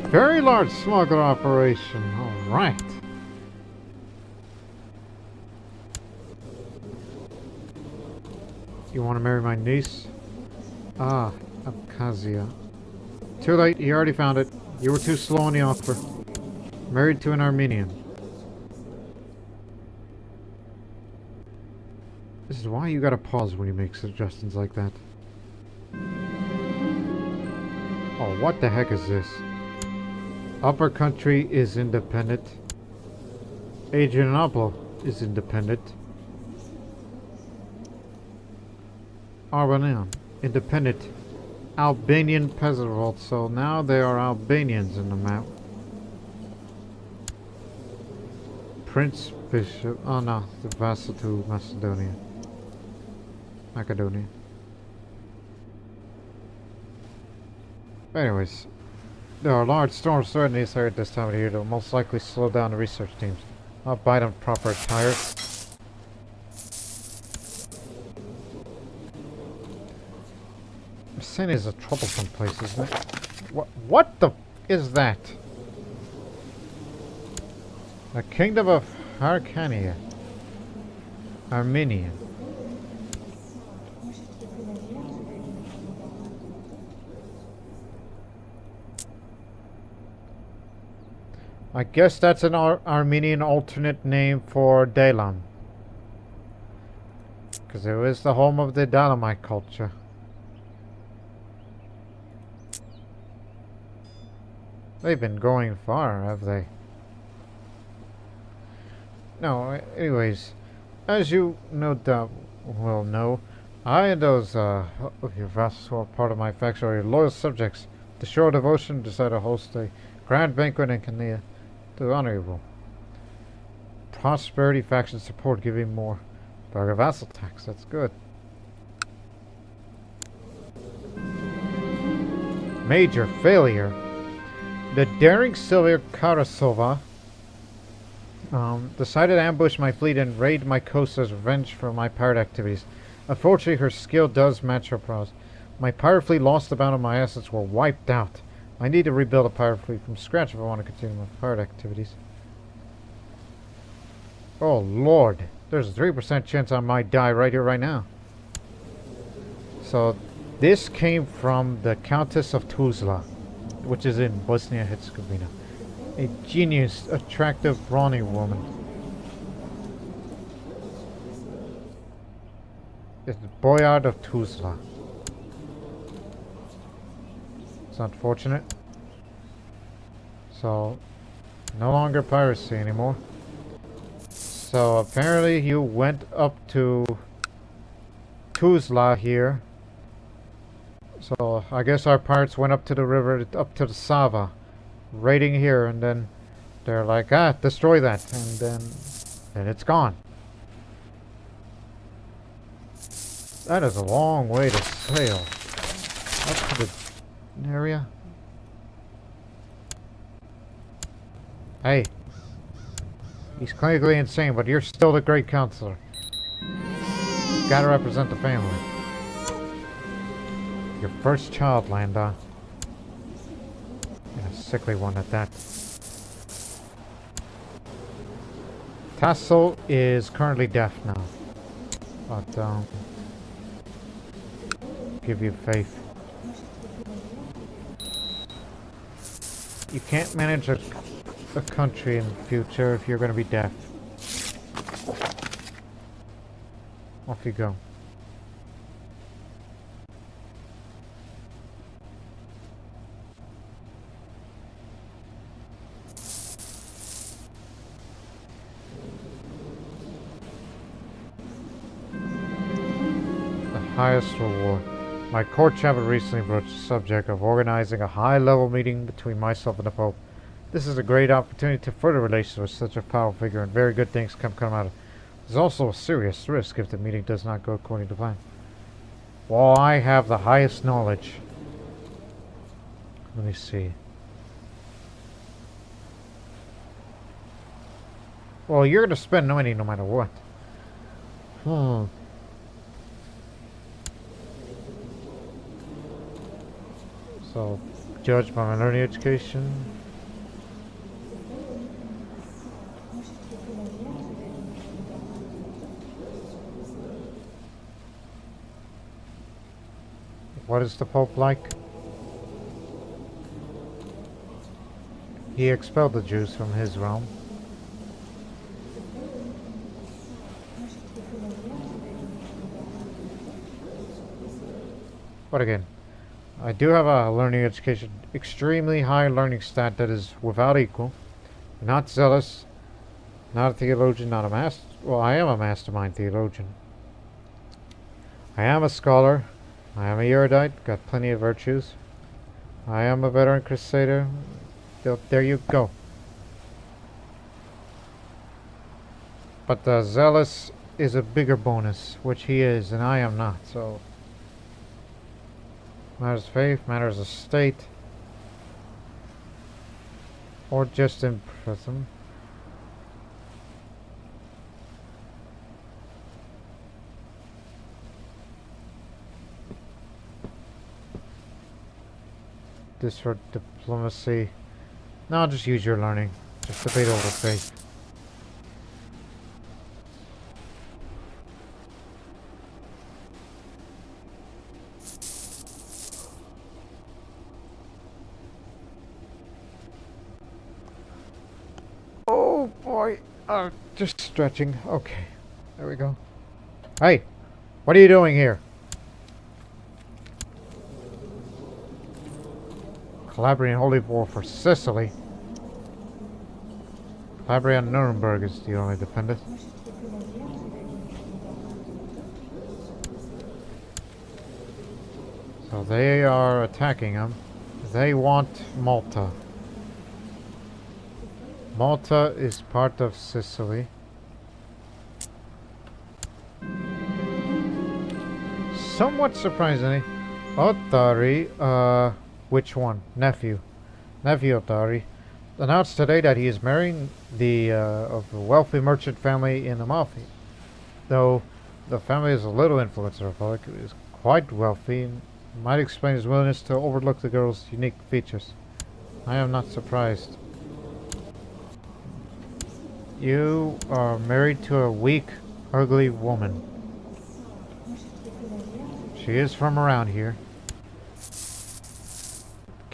Very large smuggler operation. Alright. You want to marry my niece? Ah, Abkhazia. Too late, he already found it. You were too slow on the offer. Married to an Armenian. This is why you gotta pause when you make suggestions like that. Oh, what the heck is this? Upper country is independent. Adrianople is independent. Armenian, independent. Albanian peasant revolt, so now there are Albanians in the map. Prince Bishop, oh no, the vassal to Macedonia. Macedonia. Anyways, there are large storms threatening this area at this time of the year that will most likely slow down the research teams. I'll buy them proper attire. Sin is a troublesome place, isn't it? What the is that? The Kingdom of Abkhazia. Armenian. I guess that's an Armenian alternate name for Dalam. Because it was the home of the Dalamite culture. They've been going far, have they? No, anyways, as you no doubt will know, I and those of your vassals who are part of my faction are your loyal subjects. To show devotion, decided to host a grand banquet in Kania to honor you. Prosperity faction support, giving more Barga vassal tax. That's good. Major failure. The daring Sylvia Karasova decided to ambush my fleet and raid my coast as revenge for my pirate activities. Unfortunately, her skill does match her prowess. My pirate fleet lost the bound and my assets were wiped out. I need to rebuild a pirate fleet from scratch if I want to continue my pirate activities. Oh lord, there's a 3% chance I might die right here, right now. So, this came from the Countess of Tuzla, which is in Bosnia-Herzegovina. A genius, attractive, brawny woman. It's Boyard of Tuzla. It's unfortunate. So, no longer piracy anymore. So, apparently you went up to Tuzla here So I guess our pirates went up to the river, up to the Sava, raiding here, and then they're like, destroy that, and then it's gone. That is a long way to sail. Up to the area. Hey. He's clinically insane, but you're still the great counselor. You gotta represent the family. Your first child, Landa. And a sickly one at that. Tassel is currently deaf now. But, give you faith. You can't manage a country in the future if you're going to be deaf. Off you go. The highest reward. My court chapter recently broached the subject of organizing a high-level meeting between myself and the Pope. This is a great opportunity to further relations with such a powerful figure, and very good things come out of it. There's also a serious risk if the meeting does not go according to plan. Well, I have the highest knowledge. Let me see. Well, you're going to spend money no matter what. So, judged by my learning education. What is the Pope like? He expelled the Jews from his realm. But again, I do have a learning education, extremely high learning stat that is without equal. Not zealous, not a theologian, not a master. Well, I am a mastermind theologian. I am a scholar. I am a erudite, got plenty of virtues. I am a veteran crusader. There you go. But the zealous is a bigger bonus, which he is, and I am not, so... Matters of faith, matters of state. Or just in prison. This for diplomacy. No, just use your learning. Just debate over faith. Oh boy. Just stretching. Okay. There we go. Hey! What are you doing here? Calabrian Holy War for Sicily. Calabria and Nuremberg is the only defendant. So they are attacking him. They want Malta. Malta is part of Sicily. Somewhat surprisingly, Ottari, which one? Nephew Ottari, announced today that he is marrying of a wealthy merchant family in Amalfi. Though the family is a little influenced in the Republic, it is quite wealthy, and might explain his willingness to overlook the girl's unique features. I am not surprised. You are married to a weak, ugly woman. She is from around here.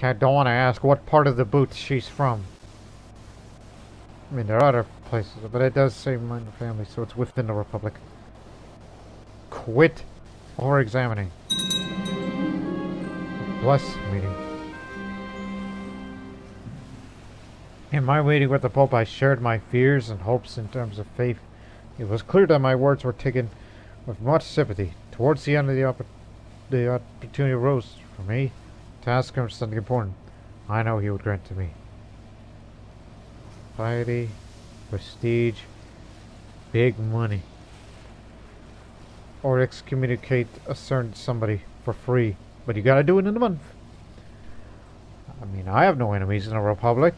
Don't want to ask what part of the boot she's from. I mean, there are other places, but it does say minor family, so it's within the Republic. Quit over-examining. Bless meeting. In my meeting with the Pope, I shared my fears and hopes in terms of faith. It was clear that my words were taken with much sympathy. Towards the end of the opportunity arose For me, to ask him something important, I know he would grant to me. Piety, prestige, big money. Or excommunicate a certain somebody for free. But you gotta do it in a month. I mean, I have no enemies in the Republic.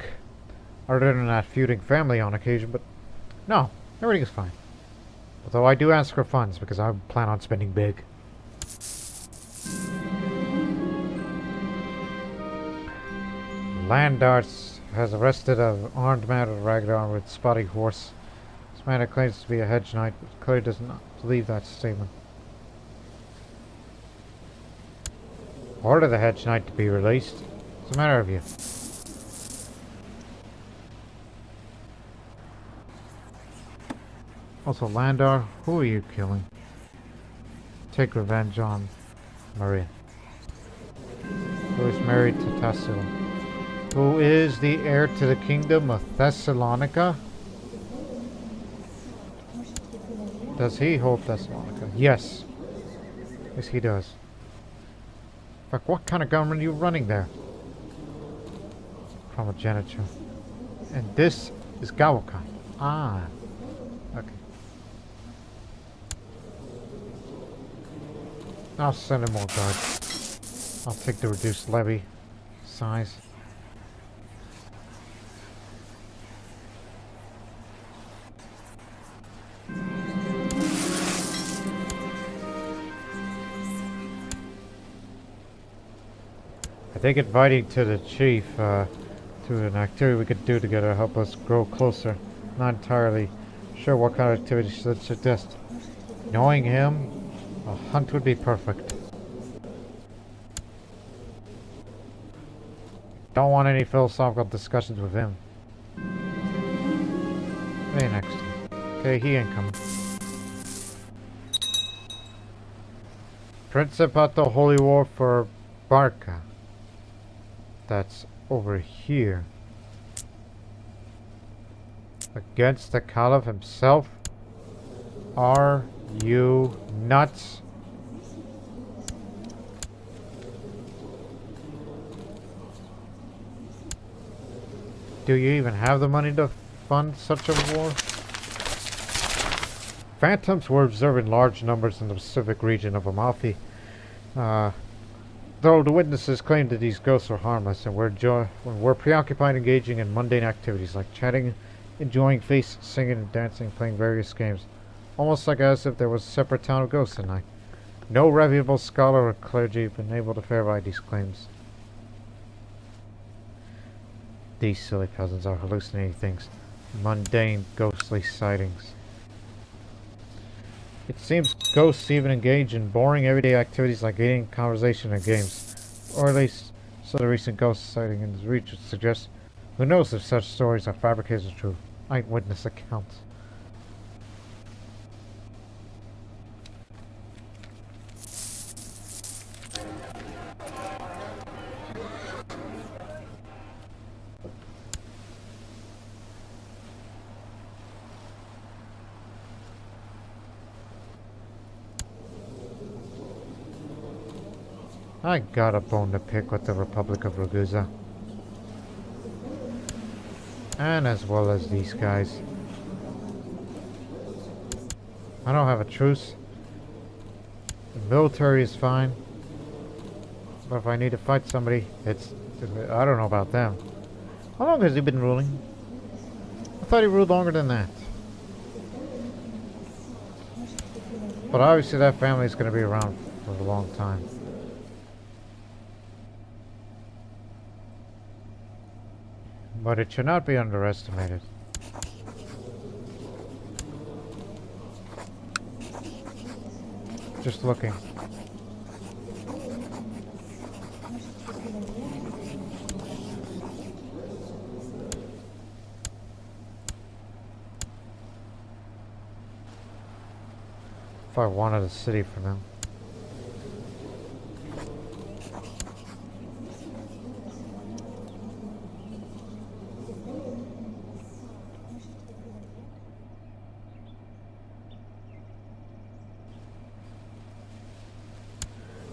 Other than that feuding family on occasion, but no, everything is fine. Although I do ask for funds because I plan on spending big. Landarts has arrested an armed man with a ragged arm with spotty horse. This man claims to be a hedge knight, but clearly does not believe that statement. Order the hedge knight to be released. What's the matter with you? Also, Landar, who are you killing? Take revenge on Maria, who is married to Tassilo, who is the heir to the kingdom of Thessalonica. Does he hold Thessalonica? Yes. Yes, he does. In fact, what kind of government are you running there? Primogeniture. And this is Gawakan. Ah. Okay. I'll send in more guards. I'll take the reduced levy size. I think inviting to the chief to an activity we could do together help us grow closer. Not entirely sure what kind of activity should suggest. Knowing him, a hunt would be perfect. Don't want any philosophical discussions with him. Hey, next. Okay, he ain't coming. Principato Holy War for Barca. That's over here. Against the Caliph himself? Are you nuts? Do you even have the money to fund such a war? Phantoms were observed in large numbers in the Pacific region of Amalfi. Though the witnesses claim that these ghosts are harmless and we're preoccupied engaging in mundane activities like chatting, enjoying feasts, singing and dancing, playing various games. Almost like as if there was a separate town of ghosts at night. No reputable scholar or clergy have been able to verify these claims. These silly peasants are hallucinating things. Mundane, ghostly sightings. It seems ghosts even engage in boring everyday activities like eating, conversation, and games. Or at least, so the recent ghost sighting in the region suggests. Who knows if such stories are fabricated or true? Eyewitness accounts. I got a bone to pick with the Republic of Ragusa. And as well as these guys. I don't have a truce. The military is fine. But if I need to fight somebody, I don't know about them. How long has he been ruling? I thought he ruled longer than that. But obviously that family is going to be around for a long time. But it should not be underestimated. Just looking. If I wanted a city for them.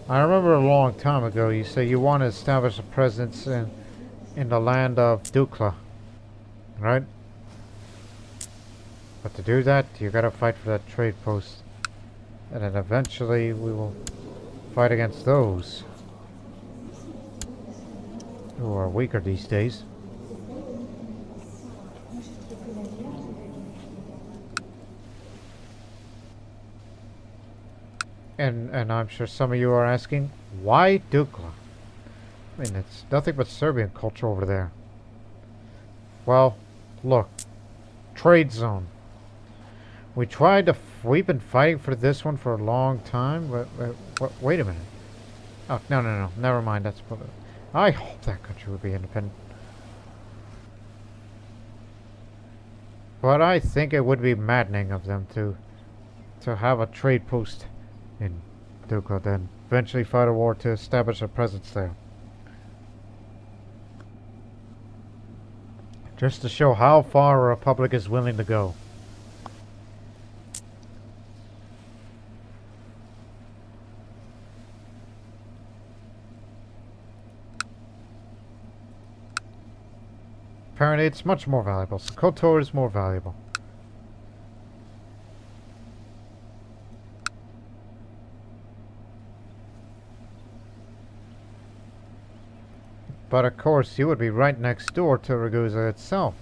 I remember a long time ago you say you want to establish a presence in the land of Dukla, right? But to do that, you gotta fight for that trade post. And then eventually we will fight against those who are weaker these days. And I'm sure some of you are asking, why Dukla? I mean, it's nothing but Serbian culture over there. Well, look, trade zone. We've been fighting for this one for a long time, but wait a minute. Oh, no, never mind, I hope that country would be independent. But I think it would be maddening of them to have a trade post in Dukla, then eventually fight a war to establish a presence there. Just to show how far a republic is willing to go. Apparently it's much more valuable. CK2 is more valuable. But of course you would be right next door to Ragusa itself.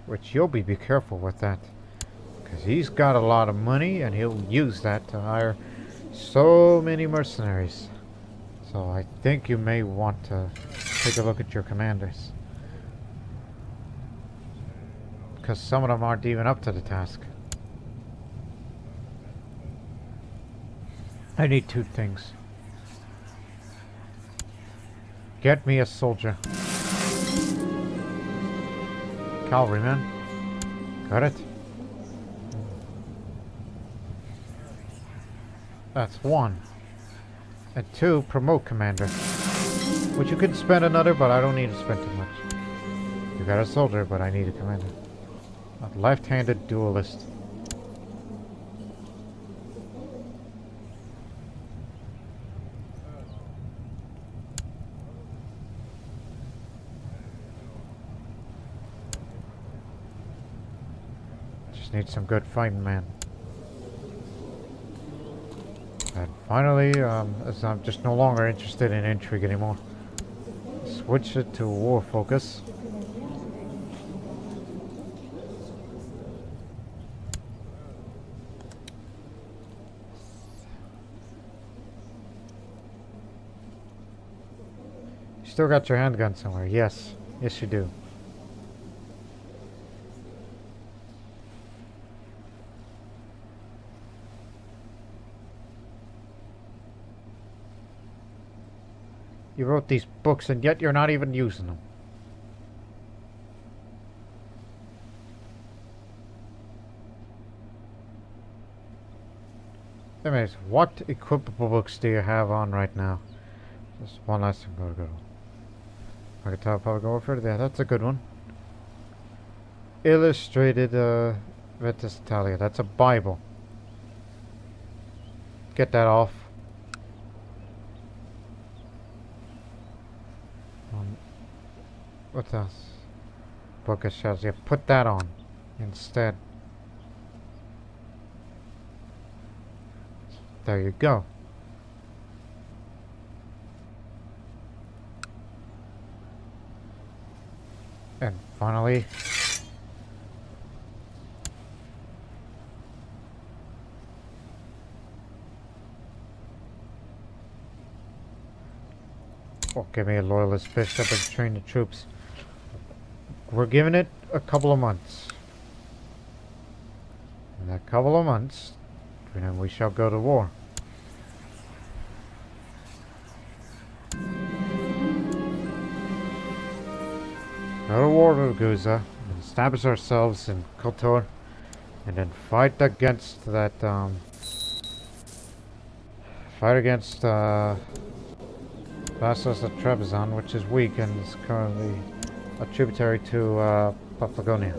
Which you'll be careful with that. Because he's got a lot of money and he'll use that to hire so many mercenaries. So I think you may want to take a look at your commanders. Because some of them aren't even up to the task. I need two things. Get me a soldier. Cavalryman. Got it? That's one. And two, promote commander. Which you could spend another, but I don't need to spend too much. You got a soldier, but I need a commander. A left-handed duelist. Just need some good fighting man. And finally, as I'm just no longer interested in intrigue anymore, switch it to war focus. You still got your handgun somewhere? Yes. Yes, you do. You wrote these books and yet you're not even using them. Anyways, what equipable books do you have on right now? Just one last thing. Go. I could tell public warfare. Yeah, that's a good one. Illustrated Vetus Italia. That's a Bible. Get that off. What else? Book of Shadows. Yeah, put that on instead. There you go. And finally, give me a loyalist bishop and train the troops. We're giving it a couple of months. In that couple of months, then we shall go to war. Go to war with Guza, and establish ourselves in Kotor, and then fight against that, Vassals of Trebizond, which is weak and is currently a tributary to Laconia.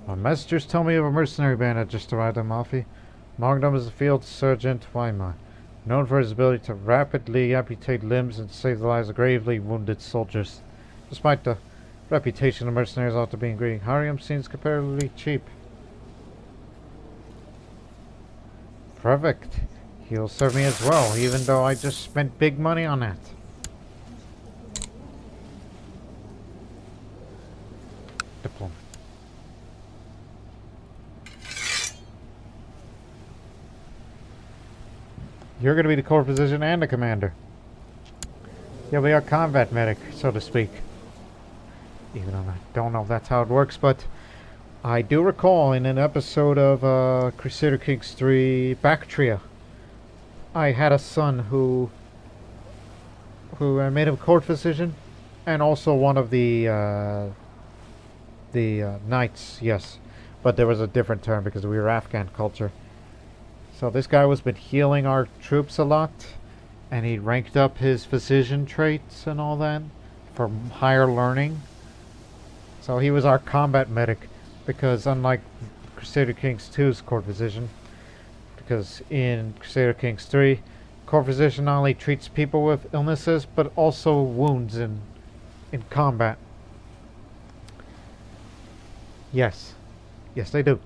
My messengers tell me of a mercenary band that just arrived in Amalfi. Among them is the field sergeant Weimar, known for his ability to rapidly amputate limbs and save the lives of gravely wounded soldiers. Despite the reputation of mercenaries after being greedy, Harium seems comparatively cheap. Perfect. He'll serve me as well, even though I just spent big money on that. Diploma. You're going to be the corps physician and the commander. You'll be our combat medic, so to speak. Even though I don't know if that's how it works, but I do recall in an episode of Crusader Kings 3 Bactria, I had a son who made him court physician, and also one of the knights, yes. But there was a different term because we were Afghan culture. So this guy was been healing our troops a lot, and he ranked up his physician traits and all that for higher learning. So he was our combat medic, because unlike Crusader Kings 2's court physician, because in Crusader Kings 3, court physician not only treats people with illnesses, but also wounds in combat. Yes. Yes, they do.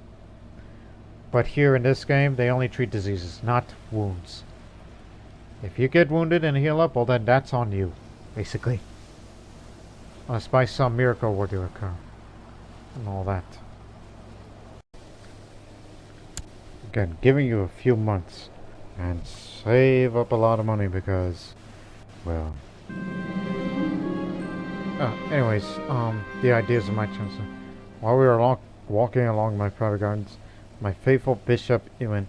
But here in this game, they only treat diseases, not wounds. If you get wounded and heal up, well then that's on you, basically. Unless by some miracle were to occur. And all that. Again, giving you a few months. And save up a lot of money because, well... anyways, the ideas of my chancellor. While we were walking along my private gardens, my faithful Bishop Ewan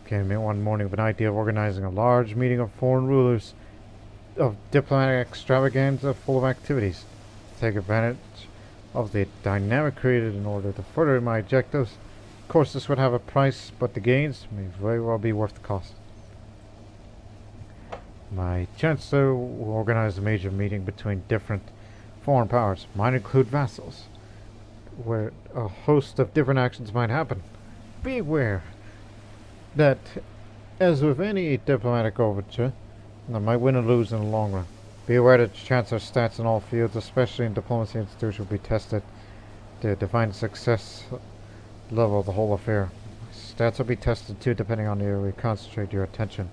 came in one morning with an idea of organizing a large meeting of foreign rulers of diplomatic extravaganza full of activities. To take advantage of the dynamic created in order to further my objectives. Of course this would have a price, but the gains may very well be worth the cost. My chancellor will organize a major meeting between different foreign powers. Mine include vassals, where a host of different actions might happen. Beware that, as with any diplomatic overture, I might win or lose in the long run. Be aware that Chancellor's stats in all fields, especially in diplomacy institutions, will be tested to define the success level of the whole affair. Stats will be tested too, depending on the area we concentrate your attention.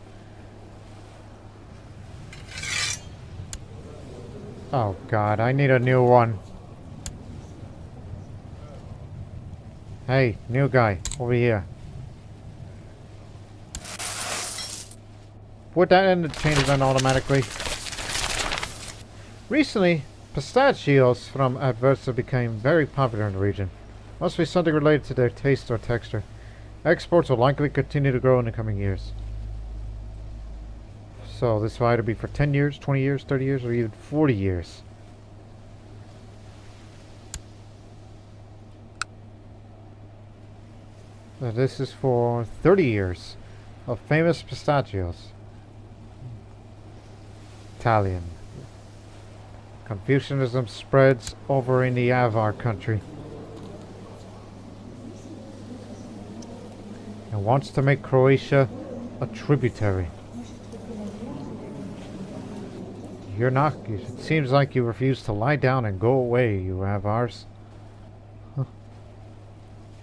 Oh god, I need a new one. Hey, new guy, over here. Would that end the changes then automatically? Recently, pistachios from Abkhazia became very popular in the region. Must be something related to their taste or texture. Exports will likely continue to grow in the coming years. So this will either be for 10 years, 20 years, 30 years, or even 40 years. This is for 30 years of famous pistachios. Italian. Confucianism spreads over in the Avar country and wants to make Croatia a tributary. You're not. It seems like you refuse to lie down and go away, you Avars. Huh.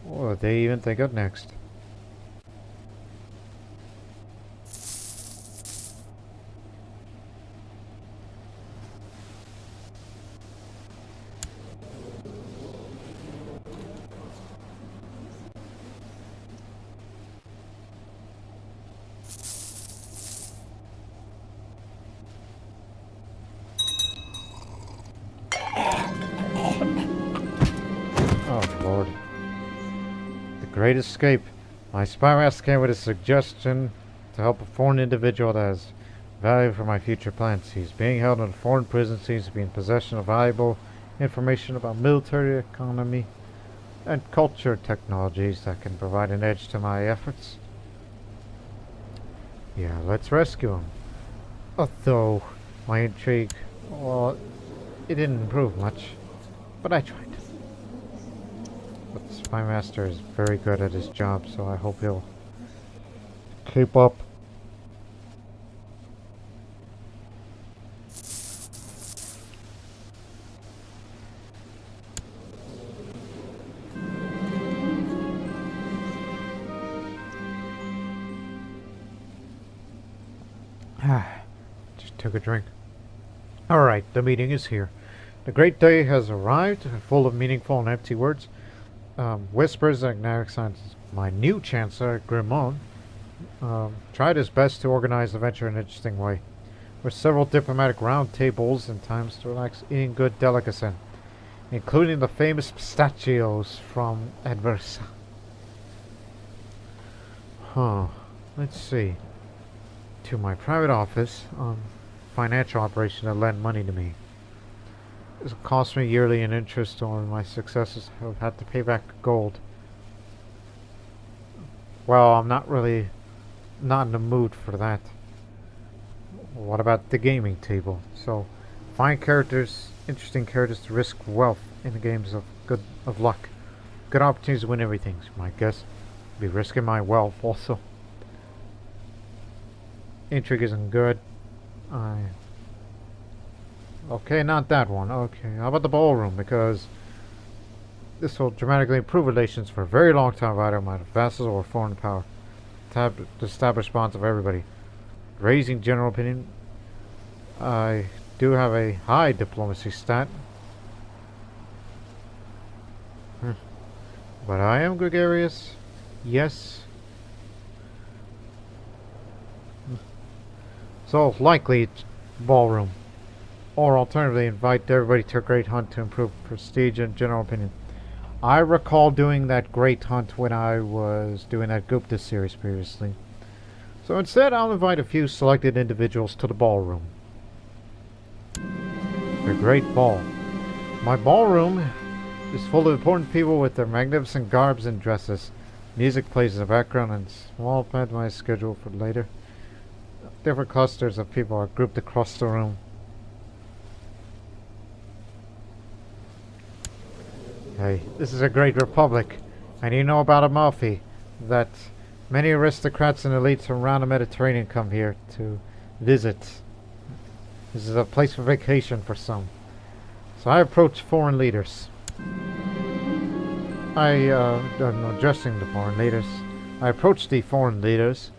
What do they even think of next? Oh Lord. The Great Escape. My spy master came with a suggestion to help a foreign individual that has value for my future plans. He's being held in a foreign prison, seems to be in possession of valuable information about military economy and culture technologies that can provide an edge to my efforts. Yeah, let's rescue him. Although my intrigue, well, it didn't improve much, but I tried. But the spy master is very good at his job, so I hope he'll keep up. Just took a drink. Alright, the meeting is here. The great day has arrived, full of meaningful and empty words. Whispers and accents. My new Chancellor, Grimon, tried his best to organize the venture in an interesting way, with several diplomatic round tables and times to relax eating good delicacy, including the famous pistachios from Adversa. Let's see. To my private office, financial operation that lend money to me. This cost me yearly in interest, or my successors have had to pay back gold. Well, I'm not in the mood for that. What about the gaming table? So, find characters, interesting characters to risk wealth in the games of luck. Good opportunities to win everything. So my guess be risking my wealth also. Intrigue isn't good. Okay, not that one. Okay, how about the ballroom? Because this will dramatically improve relations for a very long time with either my vassals or foreign power. To establish bonds of everybody. Raising general opinion. I do have a high diplomacy stat. But I am gregarious. Yes. So, likely ballroom. Or alternatively, invite everybody to a great hunt to improve prestige and general opinion. I recall doing that great hunt when I was doing that Gupta series previously. So instead, I'll invite a few selected individuals to the ballroom. The Great Ball. My ballroom is full of important people with their magnificent garbs and dresses. Music plays in the background and small pantomime schedule for later. Different clusters of people are grouped across the room. Hey, this is a great republic, and you know about Amalfi, that many aristocrats and elites from around the Mediterranean come here to visit. This is a place for vacation for some. So I approach foreign leaders. I'm addressing the foreign leaders. I approached the foreign leaders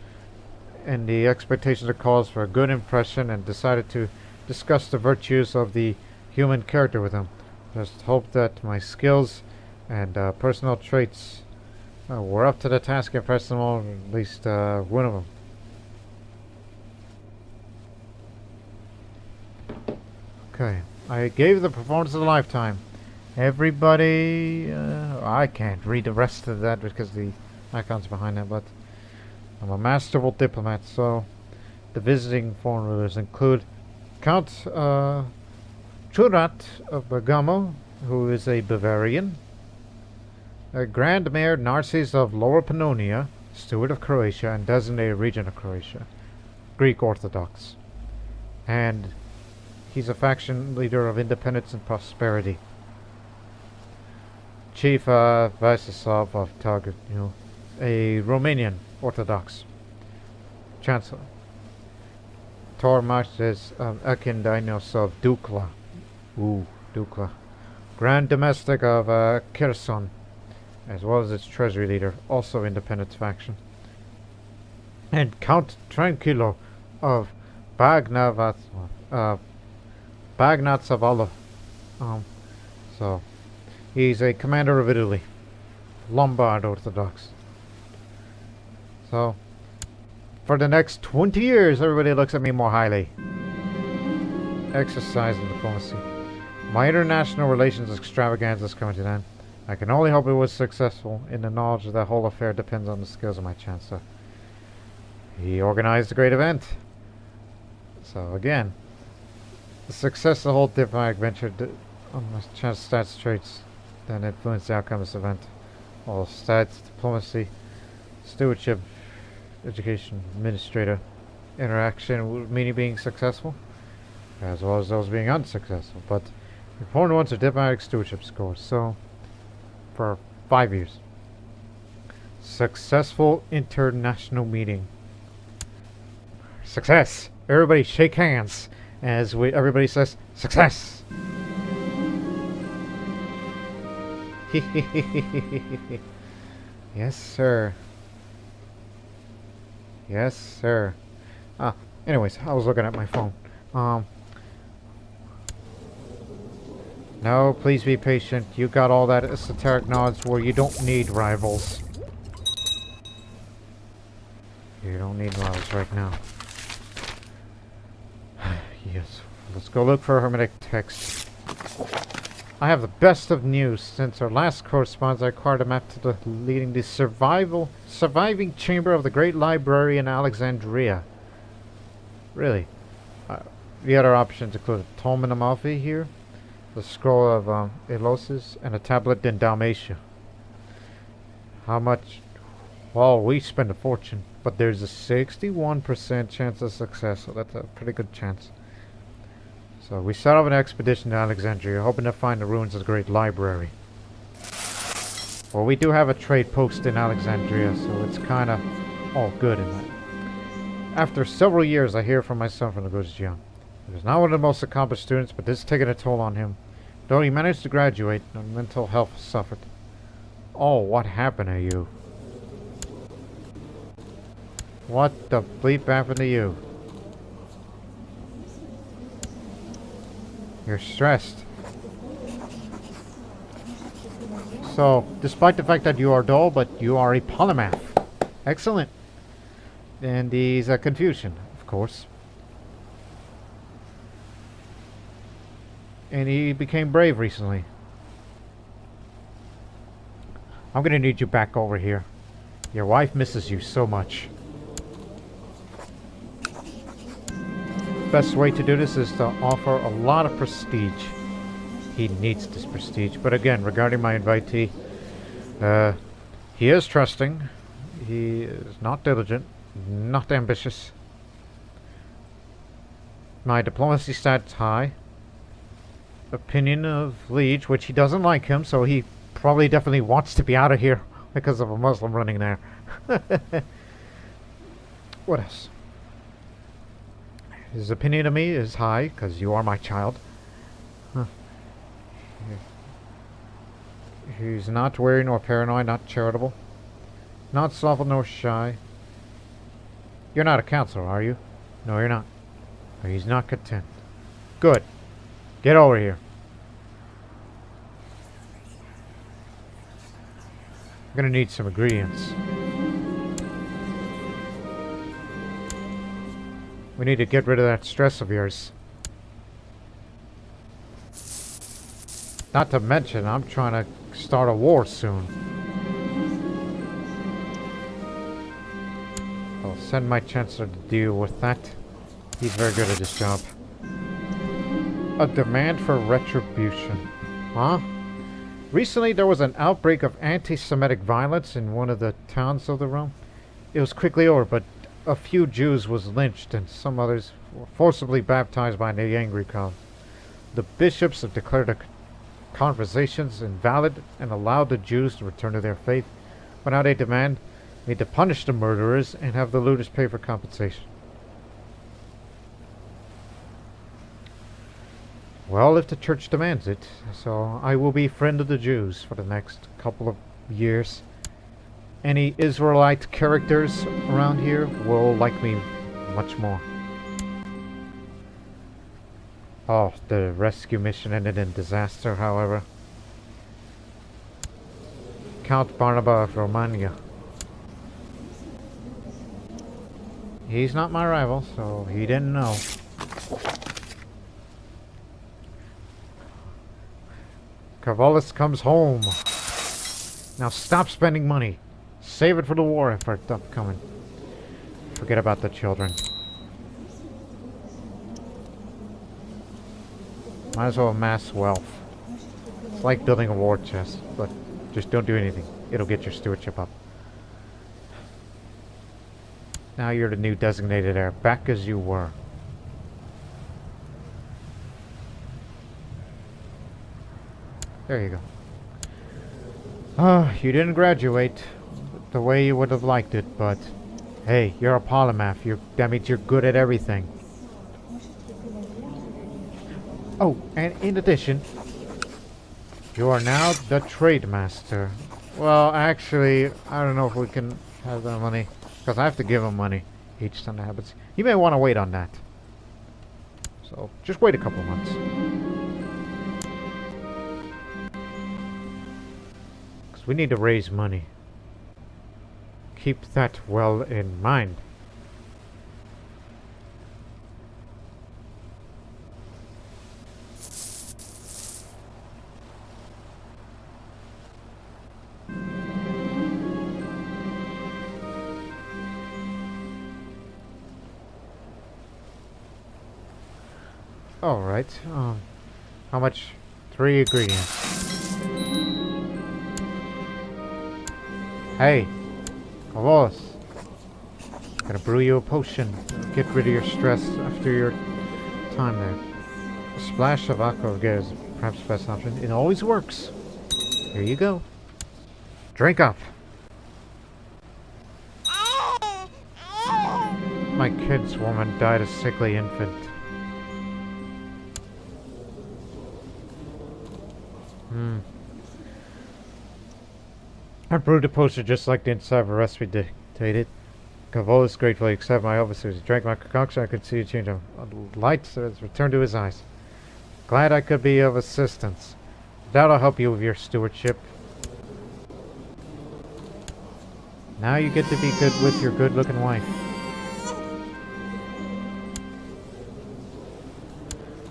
and the expectations are cause for a good impression and decided to discuss the virtues of the human character with them. Just hope that my skills and personal traits were up to the task, impressed them all, at least one of them. Okay, I gave the performance of a lifetime. Everybody, I can't read the rest of that because the icon's behind that, but I'm a masterful diplomat, so the visiting foreign rulers include Count Churat of Bergamo, who is a Bavarian, Grand Mayor Narses of Lower Pannonia, Steward of Croatia and designated region of Croatia, Greek Orthodox, and he's a faction leader of independence and prosperity. Chief Vasilov of Target, a Romanian Orthodox. Chancellor Tormates Akindinos of Dukla. Dukla. Grand Domestic of Kherson, as well as its treasury leader, also independent faction. And Count Tranquillo of Bagnatsavala. So, he's a commander of Italy. Lombard Orthodox. So, for the next 20 years, everybody looks at me more highly. Exercise in diplomacy. My international relations extravaganza is coming to an end. I can only hope it was successful, in the knowledge that the whole affair depends on the skills of my chancellor. He organized a great event. So again, the success of the whole diplomatic venture on my chancellor's stats traits then influence the outcome of this event. All stats, diplomacy, stewardship, education, administrator, interaction with meaning being successful, as well as those being unsuccessful. But the important ones are diplomatic stewardship scores. So, for 5 years. Successful international meeting. Success! Everybody shake hands as everybody says, success! Yes, sir. Yes, sir. Anyways, I was looking at my phone. No, please be patient. You got all that esoteric knowledge where you don't need rivals. You don't need rivals right now. Yes. Let's go look for a hermetic text. I have the best of news. Since our last correspondence, I acquired a map to the leading the surviving chamber of the Great Library in Alexandria. Really? The other options include a tome in Amalfi here, the scroll of Elosis, and a tablet in Dalmatia. How much? Well, we spend a fortune, but there's a 61% chance of success, so that's a pretty good chance. So we set off an expedition to Alexandria, hoping to find the ruins of the Great Library. Well, we do have a trade post in Alexandria, so it's kind of all good in that. After several years, I hear from my son from the Guzjian. He was not one of the most accomplished students, but this is taking a toll on him. Though he managed to graduate, his mental health suffered. Oh, what happened to you? What the bleep happened to you? You're stressed. So, despite the fact that you are dull, but you are a polymath. Excellent. And he's a Confucian, of course. And he became brave recently. I'm gonna need you back over here. Your wife misses you so much. Best way to do this is to offer a lot of prestige. He needs this prestige. But again, regarding my invitee, he is trusting. He is not diligent, not ambitious. My diplomacy stats high. Opinion of Liege, which he doesn't like him, so he probably definitely wants to be out of here because of a Muslim running there. What else? His opinion of me is high, because you are my child. Huh. He's not wary nor paranoid, not charitable. Not slothful nor shy. You're not a counselor, are you? No, you're not. He's not content. Good. Get over here. I'm gonna need some ingredients. We need to get rid of that stress of yours. Not to mention, I'm trying to start a war soon. I'll send my chancellor to deal with that. He's very good at his job. A demand for retribution. Huh? Recently there was an outbreak of anti-Semitic violence in one of the towns of the realm. It was quickly over, but a few Jews was lynched and some others were forcibly baptized by the angry crowd. The bishops have declared the conversations invalid and allowed the Jews to return to their faith, but now they demand me to punish the murderers and have the looters pay for compensation. Well, if the church demands it, so I will be friend of the Jews for the next couple of years. Any Israelite characters around here will like me much more. Oh, the rescue mission ended in disaster, however. Count Barnaba of Romania. He's not my rival, so he didn't know. Carvalus comes home. Now stop spending money. Save it for the war effort upcoming. Forget about the children. Might as well amass wealth. It's like building a war chest, but just don't do anything. It'll get your stewardship up. Now you're the new designated heir, back as you were. There you go. You didn't graduate the way you would have liked it, but hey, you're a polymath. That means you're good at everything. Oh, and in addition, you are now the trade master. Well, actually, I don't know if we can have that money, because I have to give him money each time that happens. You may want to wait on that. So, just wait a couple months. Because we need to raise money. Keep that well in mind. Alright, how much? 3 ingredients. Hey, Kavos. Gonna brew you a potion. Get rid of your stress after your time there. A splash of aqua is perhaps the best option. It always works. Here you go. Drink up. My kid's woman died a sickly infant. I brewed a potion just like the inside of a recipe dictated. Cavolis gratefully accepted my officers. He drank my concoction. I could see a change of light returned to his eyes. Glad I could be of assistance. Doubt I'll help you with your stewardship. Now you get to be good with your good-looking wife.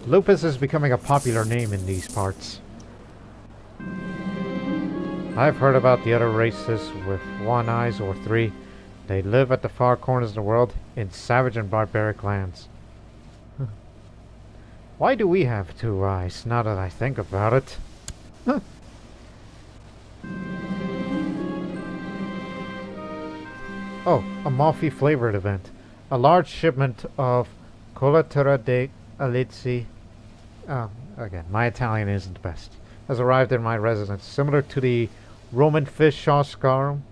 Lupus is becoming a popular name in these parts. I've heard about the other races with 1 eye or 3. They live at the far corners of the world in savage and barbaric lands. Why do we have 2 eyes, now that I think about it? Oh, Amalfi flavored event. A large shipment of Colatura de Alizzi. Again, my Italian isn't the best. Has arrived in my residence, similar to the Roman fish sauce garum.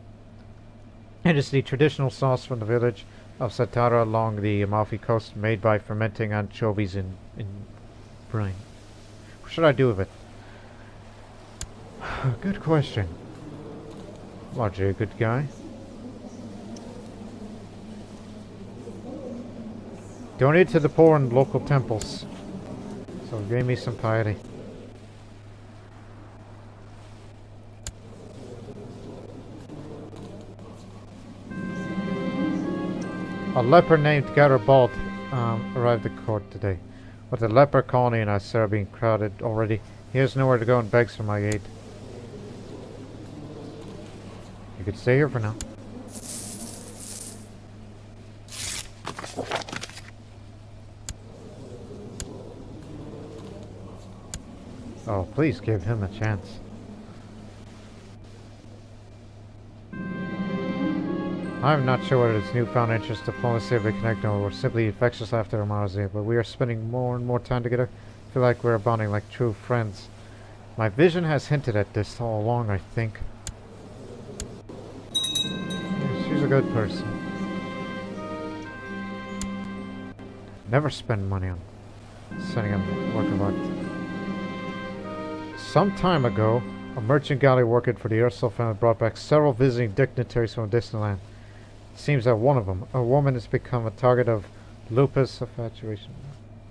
It is the traditional sauce from the village of Satara along the Amalfi coast, made by fermenting anchovies in brine. What should I do with it? Good question. Largely a good guy. Donate to the poor and local temples. So give me some piety. A leper named Garibald arrived at court today. With the leper colony in Isera being crowded already, he has nowhere to go and begs for my aid. You could stay here for now. Oh, please give him a chance. I'm not sure whether this newfound interest in diplomacy of a connecting or simply infectious after Abkhazia, but we are spending more and more time together. I feel like we're bonding like true friends. My vision has hinted at this all along, I think. Yeah, she's a good person. Never spend money on sending him work of art. Some time ago, a merchant galley working for the Ursula family brought back several visiting dignitaries from a distant land. It seems that one of them, a woman, has become a target of lupus infatuation.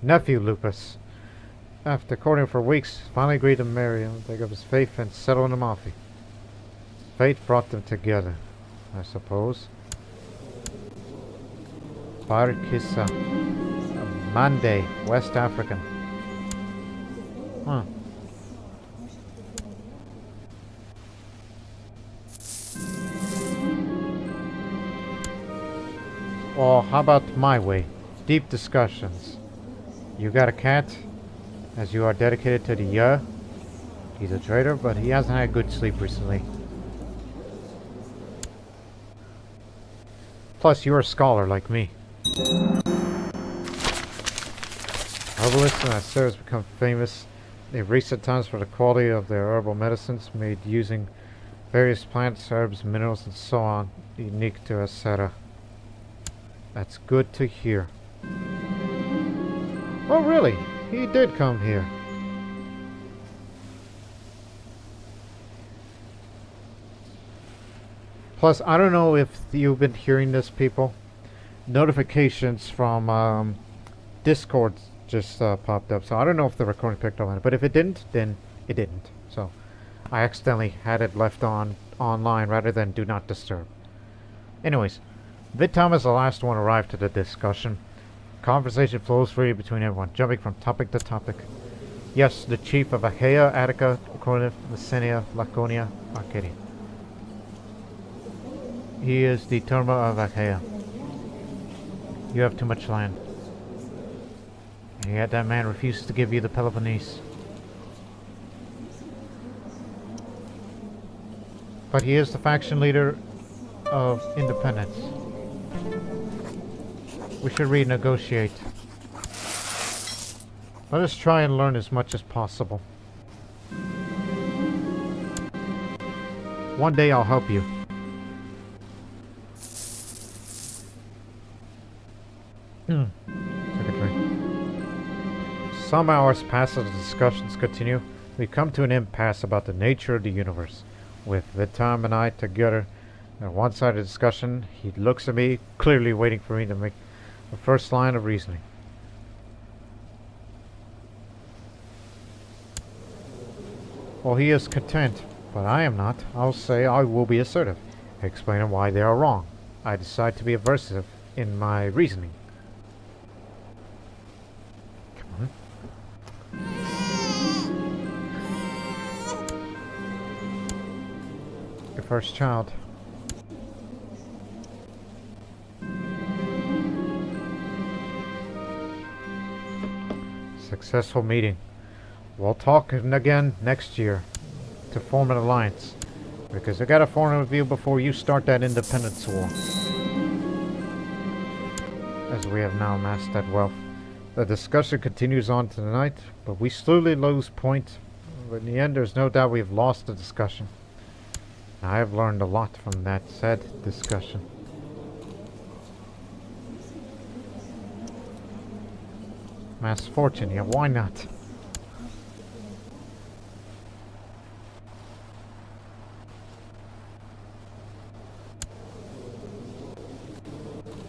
Nephew Lupus, after courting for weeks, finally agreed to marry him, take up his faith, and settle in Amalfi. Fate brought them together, I suppose. Barkissa, Mande, West African. Huh. Or how about my way? Deep discussions. You got a cat, as you are dedicated to the Yah. He's a traitor, but he hasn't had good sleep recently. Plus, you're a scholar like me. Herbalists and Asers become famous in recent times for the quality of their herbal medicines made using Various plants, herbs, minerals, and so on, unique to Asera. That's good to hear. Oh, really? He did come here. Plus, I don't know if you've been hearing this, people. Notifications from Discord just popped up, so I don't know if the recording picked up on it. But if it didn't, then it didn't. So I accidentally had it left on online rather than do not disturb. Anyways, VidTom is the last one arrived to the discussion. Conversation flows freely between everyone, jumping from topic to topic. Yes, the chief of Achaea, Attica, Corinth, Messenia, Laconia, Arcadia. He is the Terma of Achaea. You have too much land. And yet that man refuses to give you the Peloponnese. But he is the faction leader of independence. We should renegotiate. Let us try and learn as much as possible. One day I'll help you. Secretary. Some hours pass as the discussions continue. We come to an impasse about the nature of the universe. With VidTom and I together on one side of the discussion, he looks at me, clearly waiting for me to make the first line of reasoning. Well, he is content, but I am not. I'll say I will be assertive, explaining why they are wrong. I decide to be aversive in my reasoning. Come on. Your first child. Successful meeting. We'll talk again next year to form an alliance, because I gotta form a review before you start that independence war. As we have now amassed that wealth. The discussion continues on tonight, but we slowly lose point. But in the end, there's no doubt we've lost the discussion. I have learned a lot from that said discussion. Mass fortune, yeah, why not?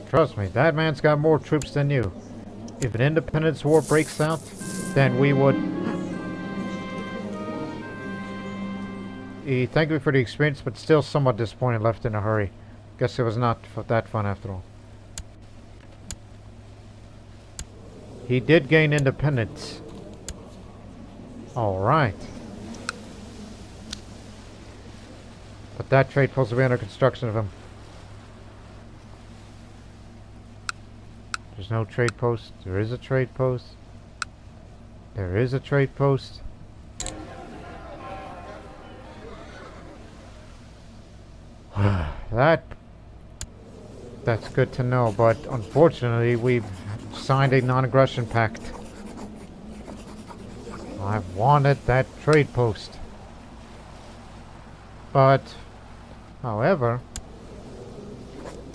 Trust me, that man's got more troops than you. If an independence war breaks out, then we would... He thanked me for the experience, but still somewhat disappointed, left in a hurry. Guess it was not that fun after all. He did gain independence. Alright. But that trade post will be under construction of him. There's no trade post. There is a trade post. There is a trade post. That's good to know, but unfortunately we've signed a non-aggression pact. I've wanted that trade post. But, however,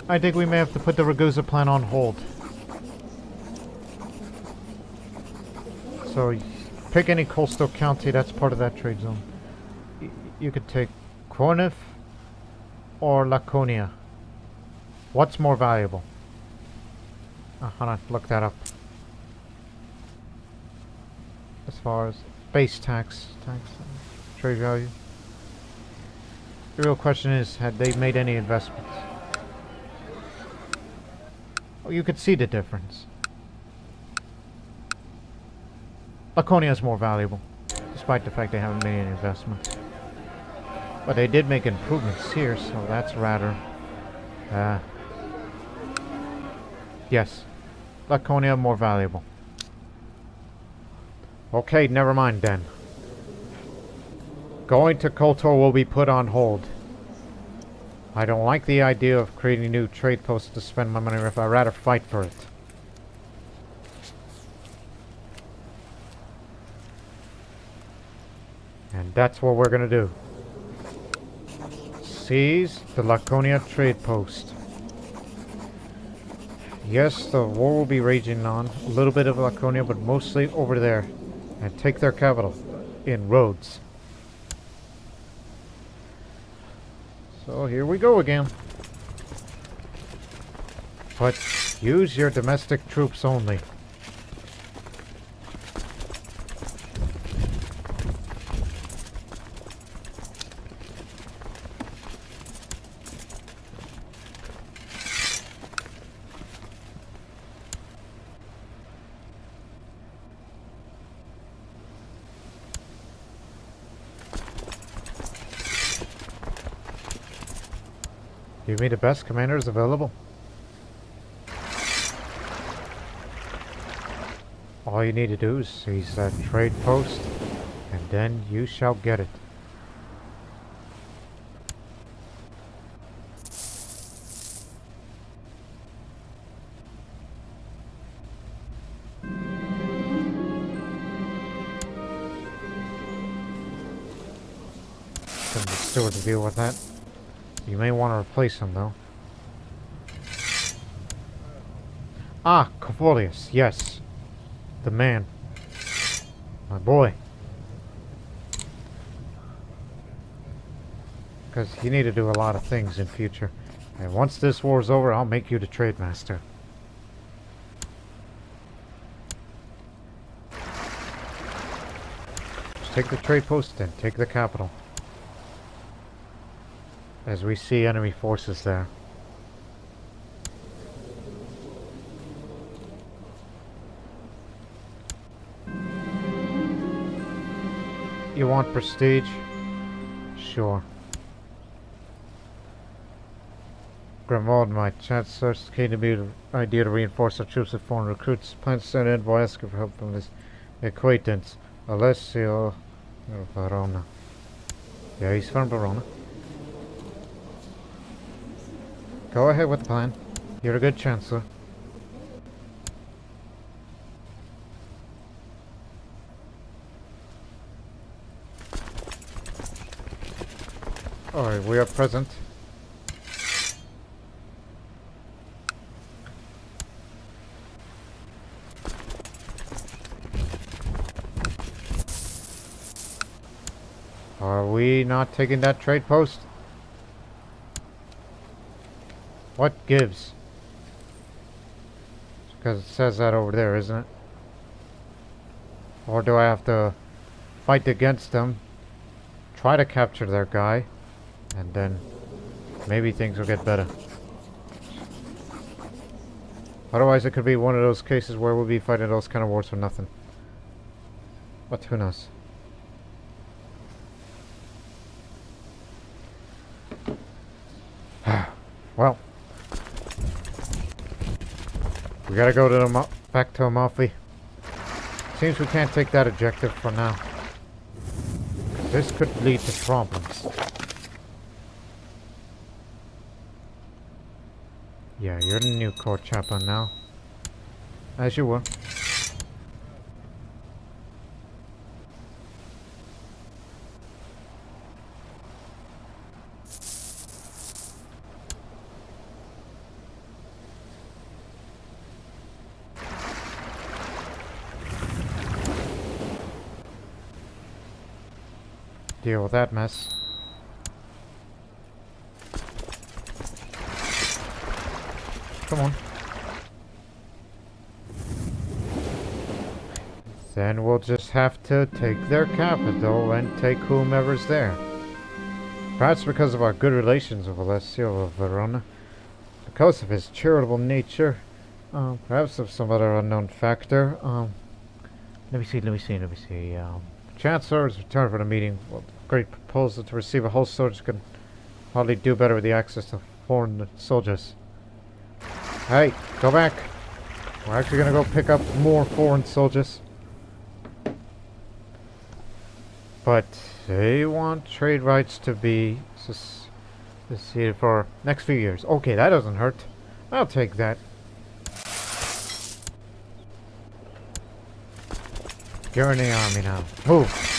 I think we may have to put the Ragusa plan on hold. So, pick any coastal county that's part of that trade zone. You could take Corinth or Laconia. What's more valuable? Hold on, look that up. As far as base tax, trade value. The real question is, had they made any investments? Oh, you could see the difference. Laconia is more valuable, despite the fact they haven't made any investments. But they did make improvements here, so that's rather... yes. Laconia more valuable. Okay, never mind then. Going to Kotor will be put on hold. I don't like the idea of creating new trade posts to spend my money if I'd rather fight for it. And that's what we're gonna do. seize the Laconia trade post. Yes, the war will be raging on. A little bit of Laconia, but mostly over there. And take their capital in Rhodes. So here we go again. But use your domestic troops only. Give me the best commanders available. All you need to do is seize that trade post, and then you shall get it. Send the steward to deal with that. You may want to replace him, though. Ah, Cavolius, yes. The man. My boy. Because you need to do a lot of things in future. And once this war's over, I'll make you the trade master. Just take the trade post and take the capital. As we see enemy forces there. You want prestige? Sure. Grimwald, my chancellor's keen to be the idea to reinforce our troops with foreign recruits. Plans to send envoy asking for help from his acquaintance, Alessio Verona. Yeah, he's from Verona. Go ahead with the plan. You're a good chancellor. Alright, we are present. Are we not taking that trade post? What gives? Because it says that over there, isn't it? Or do I have to fight against them, try to capture their guy, and then maybe things will get better. Otherwise it could be one of those cases where we'll be fighting those kind of wars for nothing. But who knows? Well, we gotta go to the back to Amalfi. Seems we can't take that objective for now. This could lead to problems. Yeah, you're the new court chaplain now. As you were. Deal with that mess. Come on. Then we'll just have to take their capital and take whomever's there. Perhaps because of our good relations with Alessio of Verona. Because of his charitable nature. Perhaps of some other unknown factor. Let me see. Chancellor has returned from the meeting. Well, great proposal to receive a whole soldier can hardly do better with the access to foreign soldiers. Hey, go back. We're actually going to go pick up more foreign soldiers. But they want trade rights to be seceded for next few years. Okay, that doesn't hurt. I'll take that. You're in the army now. Move.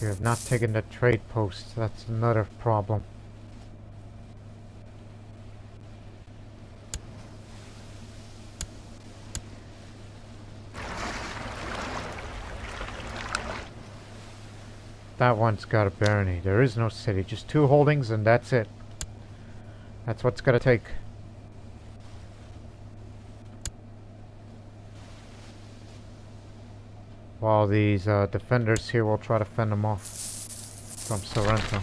You have not taken the trade post. That's another problem. That one's got a barony. There is no city. Just 2 holdings and that's it. That's what's gonna take. While these defenders here will try to fend them off from Sorrento.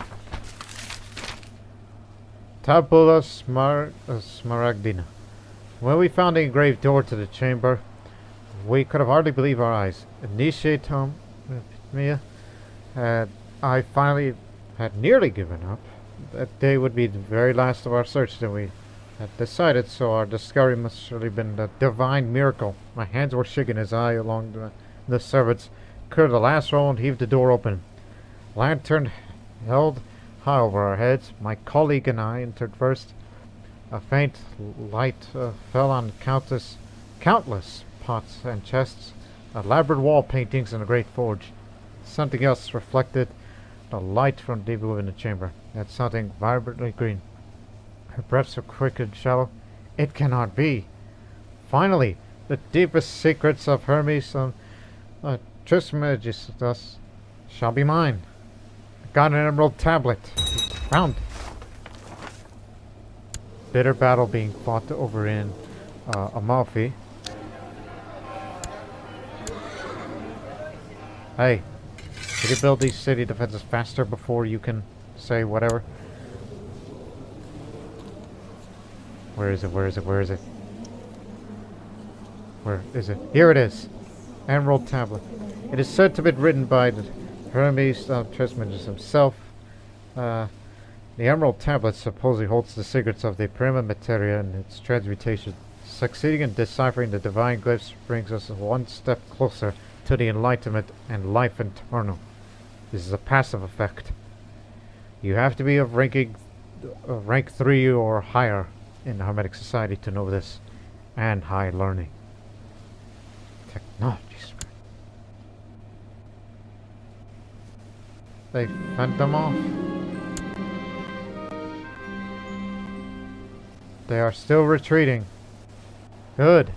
Tabula Smaragdina. When we found the engraved door to the chamber, we could have hardly believed our eyes. Initiate Mia. I finally had nearly given up. That day would be the very last of our search that we had decided, so our discovery must surely have been a divine miracle. My hands were shaking as I, along the servants, cleared the last roll and heaved the door open. Lantern held high over our heads. My colleague and I entered first. A faint light fell on countless pots and chests, elaborate wall paintings, and a great forge. Something else reflected the light from deep within the chamber. That something vibrantly green. Her breath so quick and shallow. It cannot be. Finally, the deepest secrets of Hermes and Trismegistus shall be mine. I got an emerald tablet. Found. Bitter battle being fought over in Amalfi. Hey, could you build these city defenses faster before you can say whatever? Where is it? Where is it? Where is it? Where is it? Here it is. Emerald tablet. It is said to have been written by the Hermes Trismegistus himself. The Emerald tablet supposedly holds the secrets of the prima materia and its transmutation. Succeeding in deciphering the divine glyphs brings us one step closer to the enlightenment and life eternal. This is a passive effect. You have to be of rank 3 or higher in the Hermetic Society to know this, and high learning. Technology spread. They fend them off. They are still retreating. Good.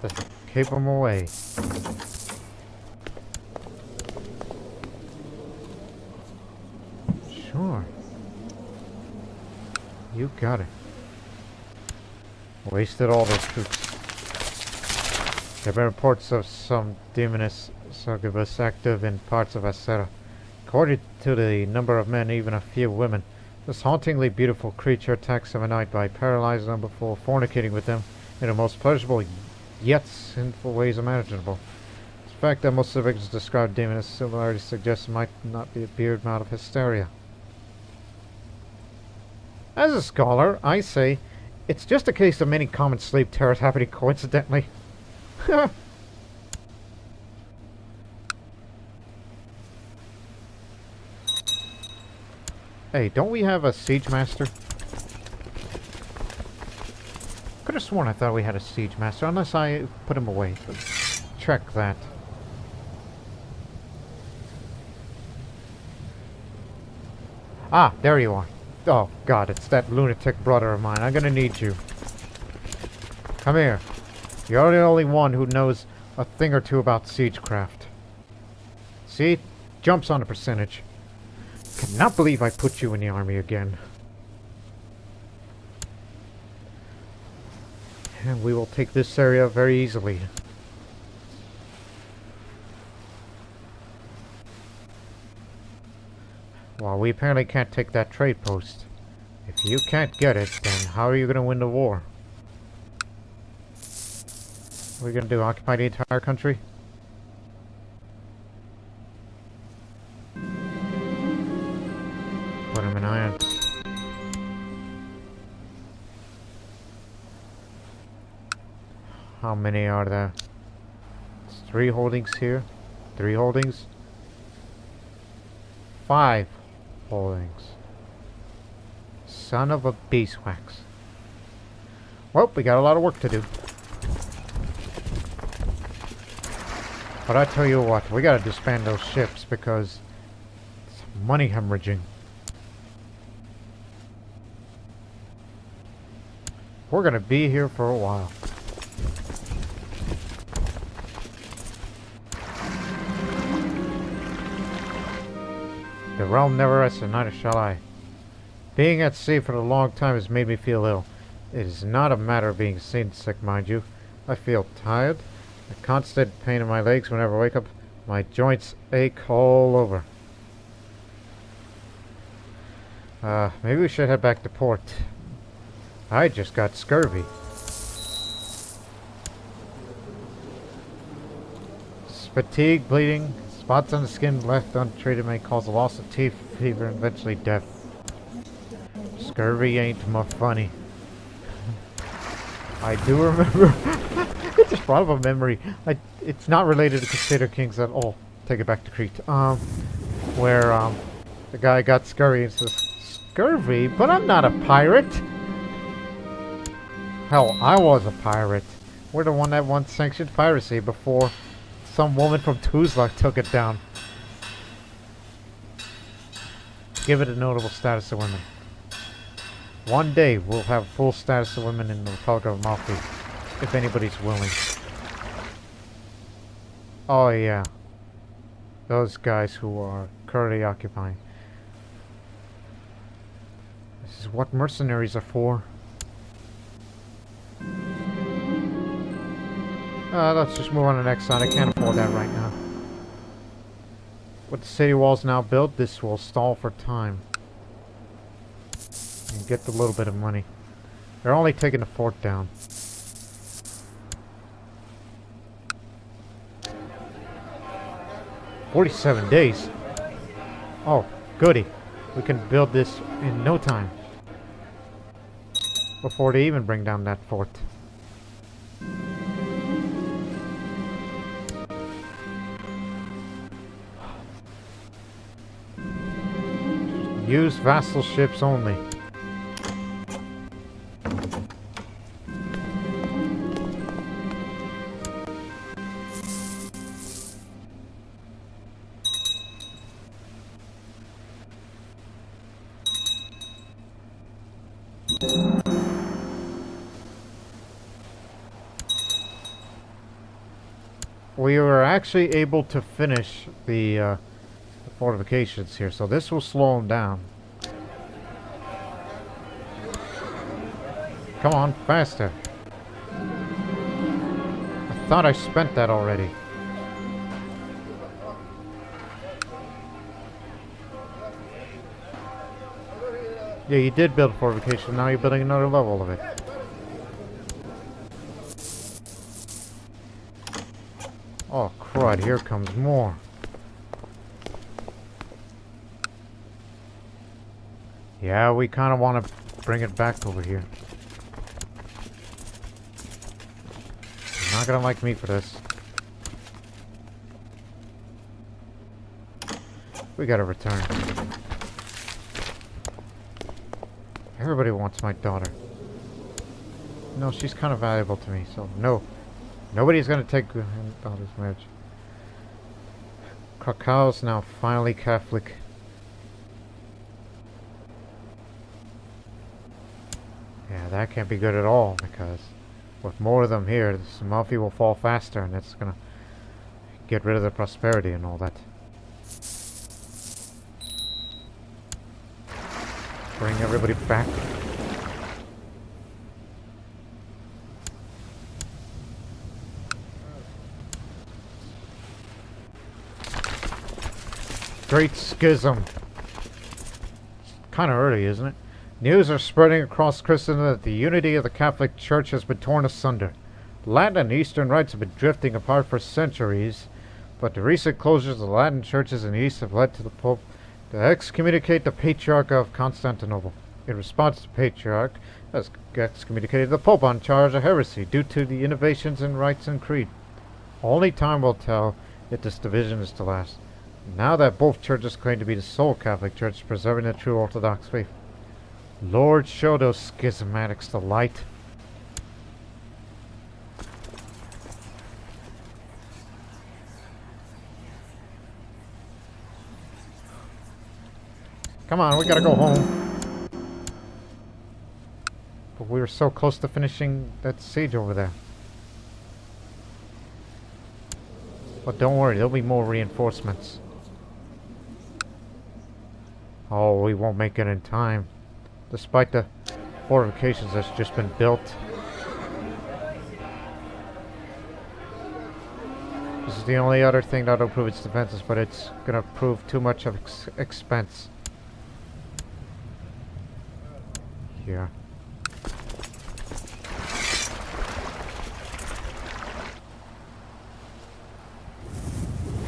Let's keep them away. Sure. You got it. Wasted all those troops. There have been reports of some demoness succubus active in parts of Acera. According to the number of men, even a few women. This hauntingly beautiful creature attacks them at night by paralyzing them before fornicating with them in the most pleasurable yet sinful ways imaginable. The fact that most of the victims describe demoness similarity suggests it might not be a beard out of hysteria. As a scholar, I say it's just a case of many common sleep terrors happening coincidentally. Hey, don't we have a siege master? Could have sworn I thought we had a siege master, unless I put him away. Let's check that. Ah, there you are. Oh god, it's that lunatic brother of mine. I'm gonna need you. Come here. You're the only one who knows a thing or two about siegecraft. See? Jumps on the percentage. Cannot believe I put you in the army again. And we will take this area very easily. Well, we apparently can't take that trade post. If you can't get it, then how are you going to win the war? What are we going to do? Occupy the entire country? Put him in irons. How many are there? It's 3 holdings here. 3 holdings. 5 holdings. Son of a beeswax. Well, we got a lot of work to do. But I tell you what, we gotta disband those ships because it's money hemorrhaging. We're gonna be here for a while. The realm never rests, and neither shall I. Being at sea for a long time has made me feel ill. It is not a matter of being seasick, mind you. I feel tired, a constant pain in my legs whenever I wake up. My joints ache all over. Maybe we should head back to port. I just got scurvy. Fatigue, bleeding, spots on the skin left untreated may cause a loss of teeth, fever, and eventually death. Scurvy ain't much funny. I do remember. It just brought up a memory. It's not related to Crusader Kings at all. Take it back to Crete. Where the guy got scurvy and says, "Scurvy? But I'm not a pirate." Hell, I was a pirate. We're the one that once sanctioned piracy before some woman from Tuzla took it down. Give it a notable status of women. One day we'll have full status of women in the Republic of Amalfi, if anybody's willing. Oh yeah. Those guys who are currently occupying. This is what mercenaries are for. Let's just move on to the next side. I can't afford that right now. With the city walls now built, this will stall for time. And get the little bit of money. They're only taking the fort down. "47 days? Oh, goody. We can build this in no time. Before they even bring down that fort. Use vassal ships only. We were actually able to finish the fortifications here, so this will slow them down. Come on, faster. I thought I spent that already. Yeah, you did build a fortification, now you're building another level of it. Oh crud, here comes more. Yeah, we kind of want to bring it back over here. You're not gonna like me for this. We gotta return. Everybody wants my daughter. No, she's kind of valuable to me, so no. Nobody's gonna take daughter's marriage. Krakow's now finally Catholic. Yeah, that can't be good at all, because with more of them here, this Amalfi will fall faster, and it's gonna get rid of the prosperity and all that. Bring everybody back. Great Schism. Kind of early, isn't it? News are spreading across Christendom that the unity of the Catholic Church has been torn asunder. Latin and Eastern rites have been drifting apart for centuries, but the recent closures of the Latin churches in the East have led to the Pope to excommunicate the Patriarch of Constantinople. In response, the Patriarch has excommunicated the Pope on charge of heresy due to the innovations in rites and creed. Only time will tell if this division is to last. Now that both churches claim to be the sole Catholic Church preserving the true Orthodox faith. Lord, show those schismatics the light. Come on, we gotta go home. But we were so close to finishing that siege over there. But don't worry, there'll be more reinforcements. Oh, we won't make it in time. Despite the fortifications that's just been built. This is the only other thing that'll improve its defenses, but it's gonna prove too much of expense. Here.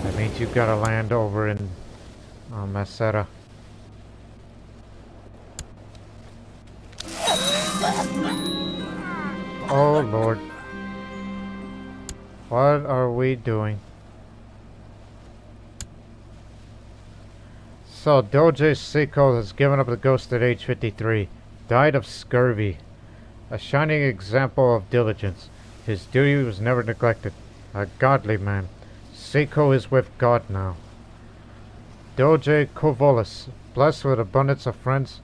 That means you've gotta land over in Macera. Oh Lord. What are we doing? So, Doge Sico has given up the ghost at age 53. Died of scurvy. A shining example of diligence. His duty was never neglected. A godly man. Sico is with God now. Doge Kovolis, blessed with abundance of friends.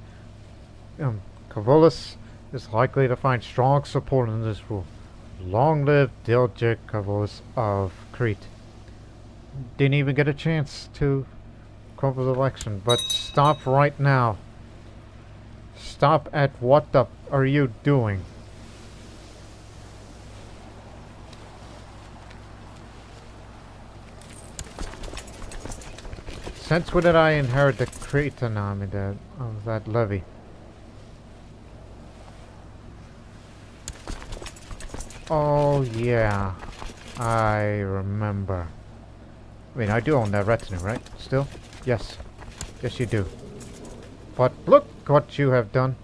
Kovolis is likely to find strong support in this rule. Long live Doge Kovolis of Crete. Didn't even get a chance to come for the election, but stop right now. Stop at what the are you doing? Since when did I inherit the Cretan army of that levy? Oh yeah, I remember. I mean, I do own that retinue, right? Still? Yes. Yes, you do. But look what you have done.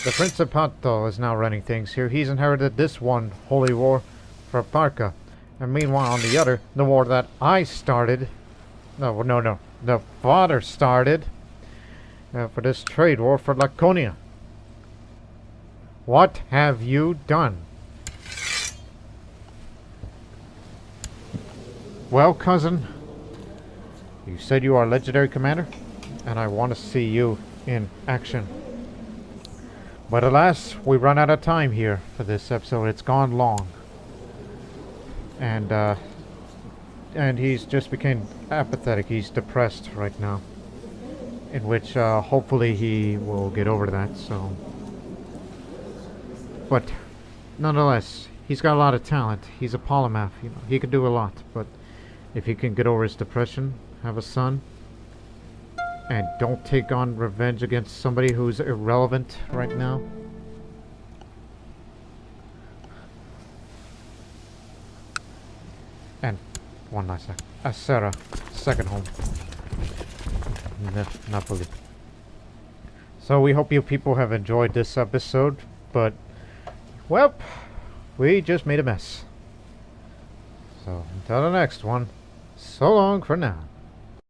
The Principato is now running things here. He's inherited this one holy war for Parca. And meanwhile, on the other, the war that I started... No, the father started for this trade war for Laconia. What have you done? Well, cousin, you said you are a legendary commander, and I want to see you in action. But alas, we run out of time here for this episode. It's gone long. And he's just became apathetic. He's depressed right now. In which, hopefully he will get over that, so... But, nonetheless, he's got a lot of talent. He's a polymath, you know. He can do a lot, but... If he can get over his depression, have a son, and don't take on revenge against somebody who's irrelevant right now. And one last second. Acera, second home. Napoli. So we hope you people have enjoyed this episode, but, well, we just made a mess. So until the next one. So long for now.